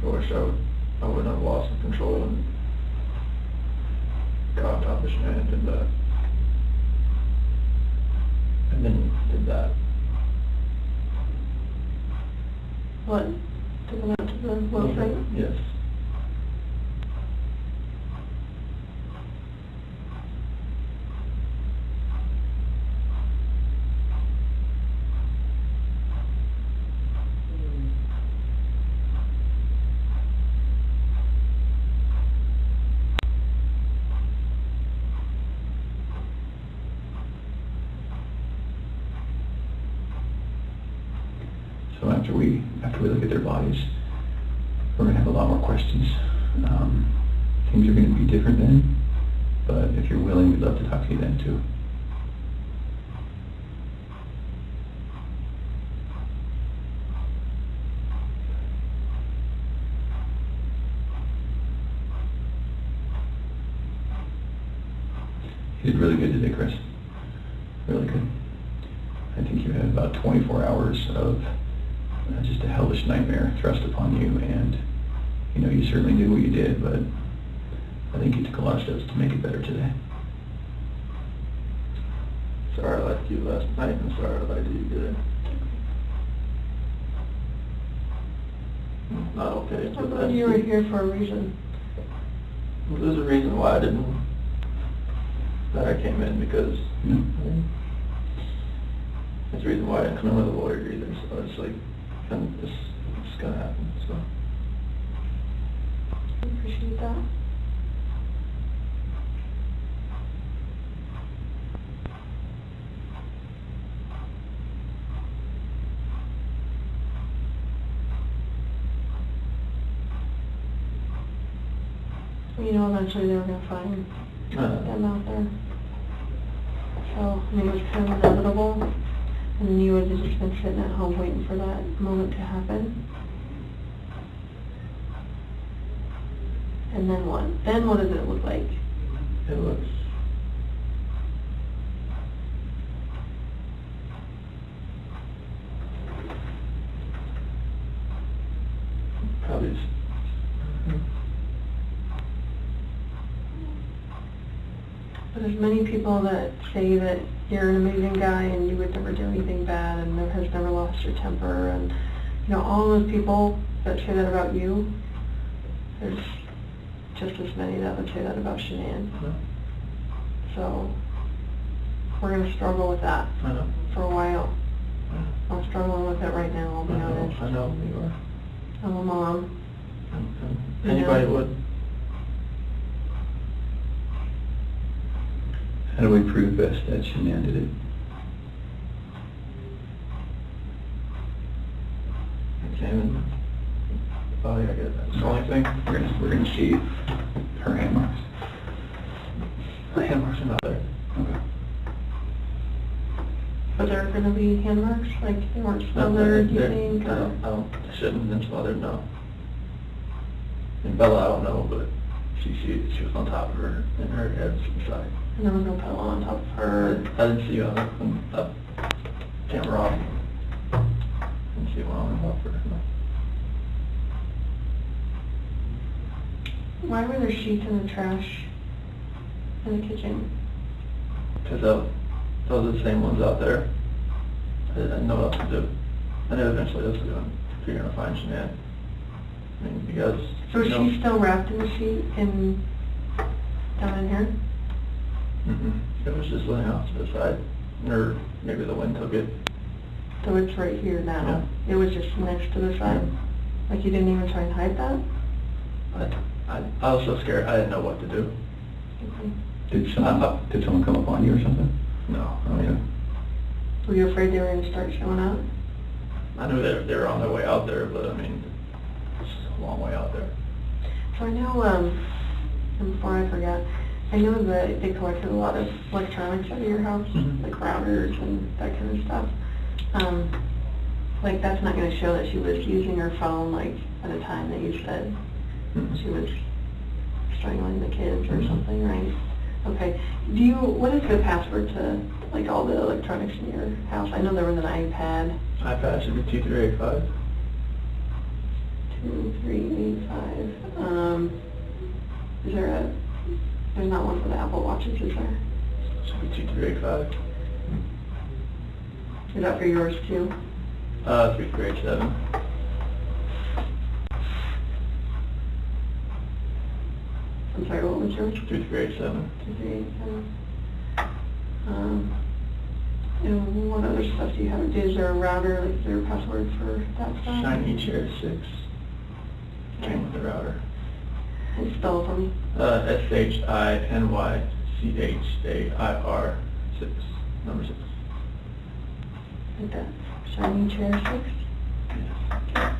S2: I wish I wouldn't have lost the control and got on top of Shan'ann and did that. And then did that.
S1: What? Took him out to the well site?
S2: Yes.
S3: So after we look at their bodies, we're going to have a lot more questions. Things are going to be different then, but if you're willing, we'd love to talk to you then too. You did really good today, Chris. Really good. I think you had about 24 hours of just a hellish nightmare thrust upon you, and you certainly did what you did, but I think you took a lot of steps to make it better today.
S2: Sorry I lied to you last night, and sorry I lied to you today. Not okay.
S1: I thought you were here for a reason.
S2: Well, there's a reason why that I came in, because there's a reason why I didn't come in with a lawyer either, so it's like, it's gonna happen, so.
S1: I appreciate that. Eventually they were gonna find them out there. So, it was kind of inevitable. And you would have just been sitting at home waiting for that moment to happen. And then what? Then what does it look like?
S2: It looks probably
S1: But there's many people that say that you're an amazing guy and you would never do anything bad and has never lost your temper, and all those people that say that about you, there's just as many that would say that about Shan'ann. So we're going to struggle with that for a while. I'm struggling with it right now, I'll be honest.
S2: I know you are.
S1: I'm a mom.
S2: Anybody would.
S3: How do we prove best that Shan'ann did it?
S2: Examine the body, I guess that's the only thing.
S3: We're gonna see her hand marks.
S2: The hand marks are not there.
S3: Okay.
S1: But there are going to be hand marks? Like they weren't smothered, you think?
S2: I don't, shouldn't have been smothered, no. And Bella, I don't know, but she was on top of her, and her head was to the side.
S1: And there was no pillow on top of her?
S2: I didn't see you on the camera off. Didn't see one on top of her, no.
S1: Why were there sheets in the trash in the kitchen?
S2: Because those are the same ones out there. I didn't know what else to do. I knew eventually this was going to, you're going to find Shan'ann. I mean, because...
S1: So is she still wrapped in the sheet down in here?
S2: It was just laying off to the side, or maybe the wind took it.
S1: So it's right here now?
S2: Yeah.
S1: It was just next to the side?
S2: Yeah.
S1: Like you didn't even try and hide that?
S2: I was so scared, I didn't know what to do.
S1: Okay.
S3: Did someone come up on you or something?
S2: No, I
S3: Okay.
S2: mean,
S1: Were you afraid they were gonna start showing up?
S2: I knew they were on their way out there, but I mean, it's a long way out there.
S1: So I know, and before I forget, I know that they collected a lot of electronics out of your house,
S2: Mhm.
S1: like routers and that kind of stuff. Like, that's not gonna show that she was using her phone, like, at a time that you said
S2: Mhm.
S1: she was strangling the kids or
S2: Mhm.
S1: something, right? Okay. What is the password to, like, all the electronics in your house? I know there was an iPad.
S2: iPad should be 2385.
S1: 2385. There's not one for the Apple Watches, is there?
S2: Should be 2385.
S1: Is that for yours too?
S2: 3387.
S1: I'm sorry, what was yours?
S2: 3387.
S1: 2387. And what other stuff do you have? Is there a router, like, is there a password for that stuff?
S2: Shiny Chair 6. Came with the router.
S1: And spell it for me.
S2: SHINYCHAIR 6. Number 6.
S1: Like that. Shiny Chair 6?
S2: Yes.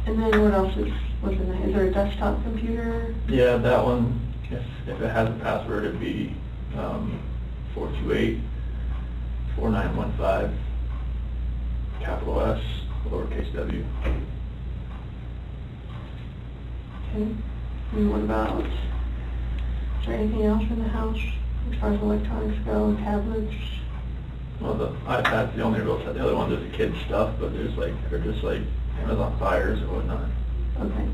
S1: And then what else was in there? Is there a desktop computer?
S2: Yeah, that one, if it has a password, it'd be 428-4915, capital S, lowercase w.
S1: Okay. And what about, is there anything else in the house as far as electronics go, tablets?
S2: Well, the iPad's the only real set. The other ones are the kids' stuff, but they're just like Amazon Fires or whatnot.
S1: Okay.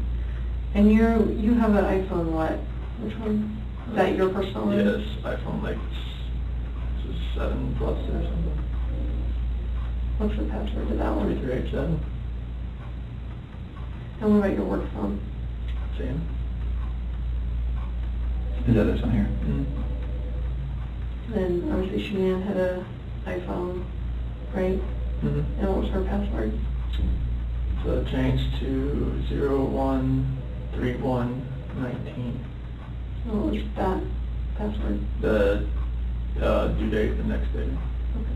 S1: And you have an iPhone what? Which one? Is that your personal one?
S2: Yes, iPhone like 7 Plus or something.
S1: What's the password to that one?
S2: 3387.
S1: And what about your work phone?
S2: Same.
S3: Is that this one here?
S2: Mm.
S1: Then obviously Shan'ann had a iPhone, right?
S2: Mm-hmm.
S1: And what was her password?
S2: So it changed to 013119.
S1: And what was that password?
S2: The due date the next day.
S1: Okay.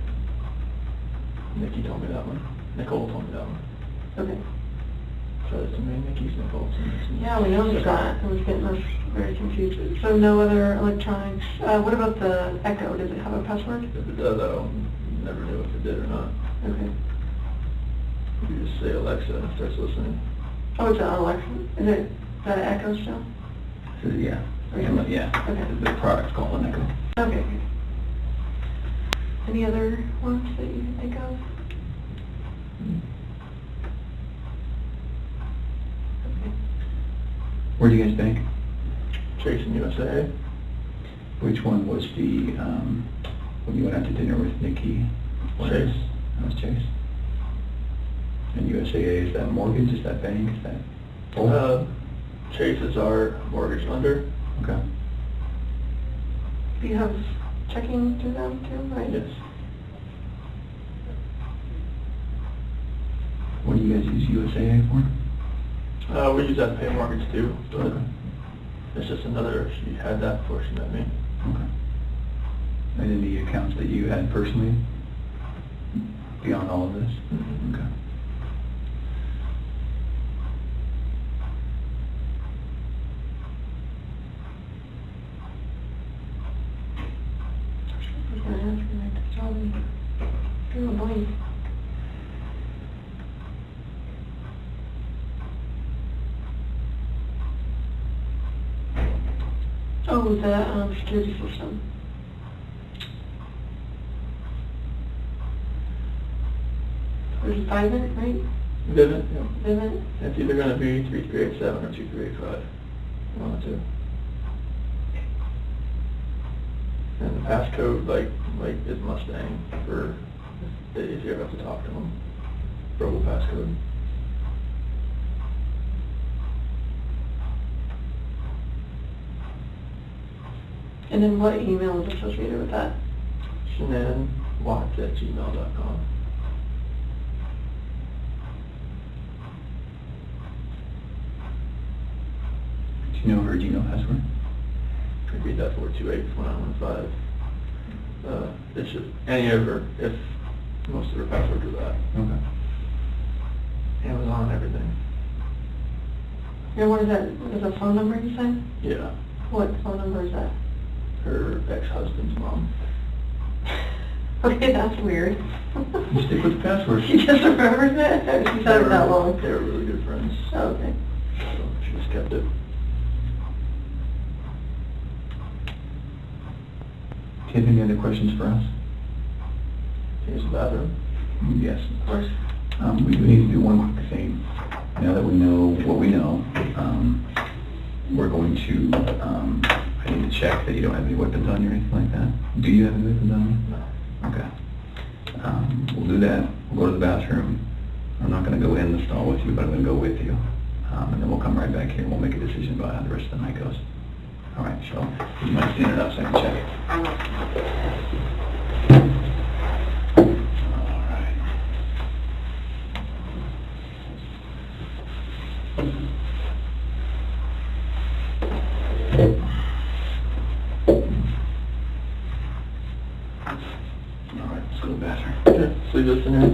S2: Nikki told me that one. Nicole told me that one.
S1: Okay.
S2: So it's to me, Nikki's Nicole.
S1: Yeah, we noticed that. It was getting us very confused. So no other electronics. What about the Echo? Does it have a password?
S2: If it does, I don't, never knew if it did or not.
S1: Okay.
S2: You just say Alexa and it starts listening.
S1: Oh, it's an Alexa. Is it that an Echo still?
S3: Yeah.
S1: Okay.
S3: Yeah.
S1: Okay.
S3: The product's called an Echo.
S1: Okay. Any other ones that you can think of? Okay.
S3: Where do you guys bank?
S2: Chase in USA.
S3: Which one was the, when you went out to dinner with Nikki?
S2: Chase.
S3: That was Chase. And USAA, is that mortgage, is that bank, is that both?
S2: Chase is our mortgage lender.
S3: Okay.
S1: Do you have checking through them too, right?
S2: Yes.
S3: What do you guys use USAA for?
S2: We use that to pay mortgage too, but
S3: Okay.
S2: it's just another, she had that before she met me.
S3: Okay. And any accounts that you had personally, beyond all of this?
S2: Mhm.
S3: Okay.
S1: I was gonna ask you, like, it's all through a blank. Oh, the security system. There's Vivint, right?
S2: Vivint, yeah.
S1: Vivint?
S2: It's either gonna be 3387 or 2385. One of the two. And the passcode, like is Mustang for if you ever have to talk to them. Verbal passcode.
S1: And then what email is associated with that?
S2: Shan'ann Watts at gmail.com.
S3: Do you know her Gmail password?
S2: I read that 428-1915. It's just any of her, if most of her passwords are that.
S3: Okay.
S2: Amazon, everything.
S1: And what is that, is a phone number you said?
S2: Yeah.
S1: What phone number is that?
S2: Her ex-husband's mom.
S1: Okay, that's weird.
S3: You stick with the password.
S1: She just remembers it? Or she's had it that long?
S2: They were really good friends.
S1: Oh, okay.
S2: So she just kept it.
S3: Do you have any other questions for us?
S2: Use the bathroom.
S3: Yes.
S1: Of course.
S3: We do need to do one quick thing. Now that we know what we know, we're going to, I need to check that you don't have any weapons on you or anything like that. Do you have any weapons on you?
S2: No.
S3: Okay. We'll do that. We'll go to the bathroom. I'm not going to go in the stall with you, but I'm going to go with you. And then we'll come right back here and we'll make a decision about how the rest of the night goes. All right, Michelle. Would you mind standing up so I can check? All right. All right, let's go to the bathroom.
S2: Okay, so leave this in here.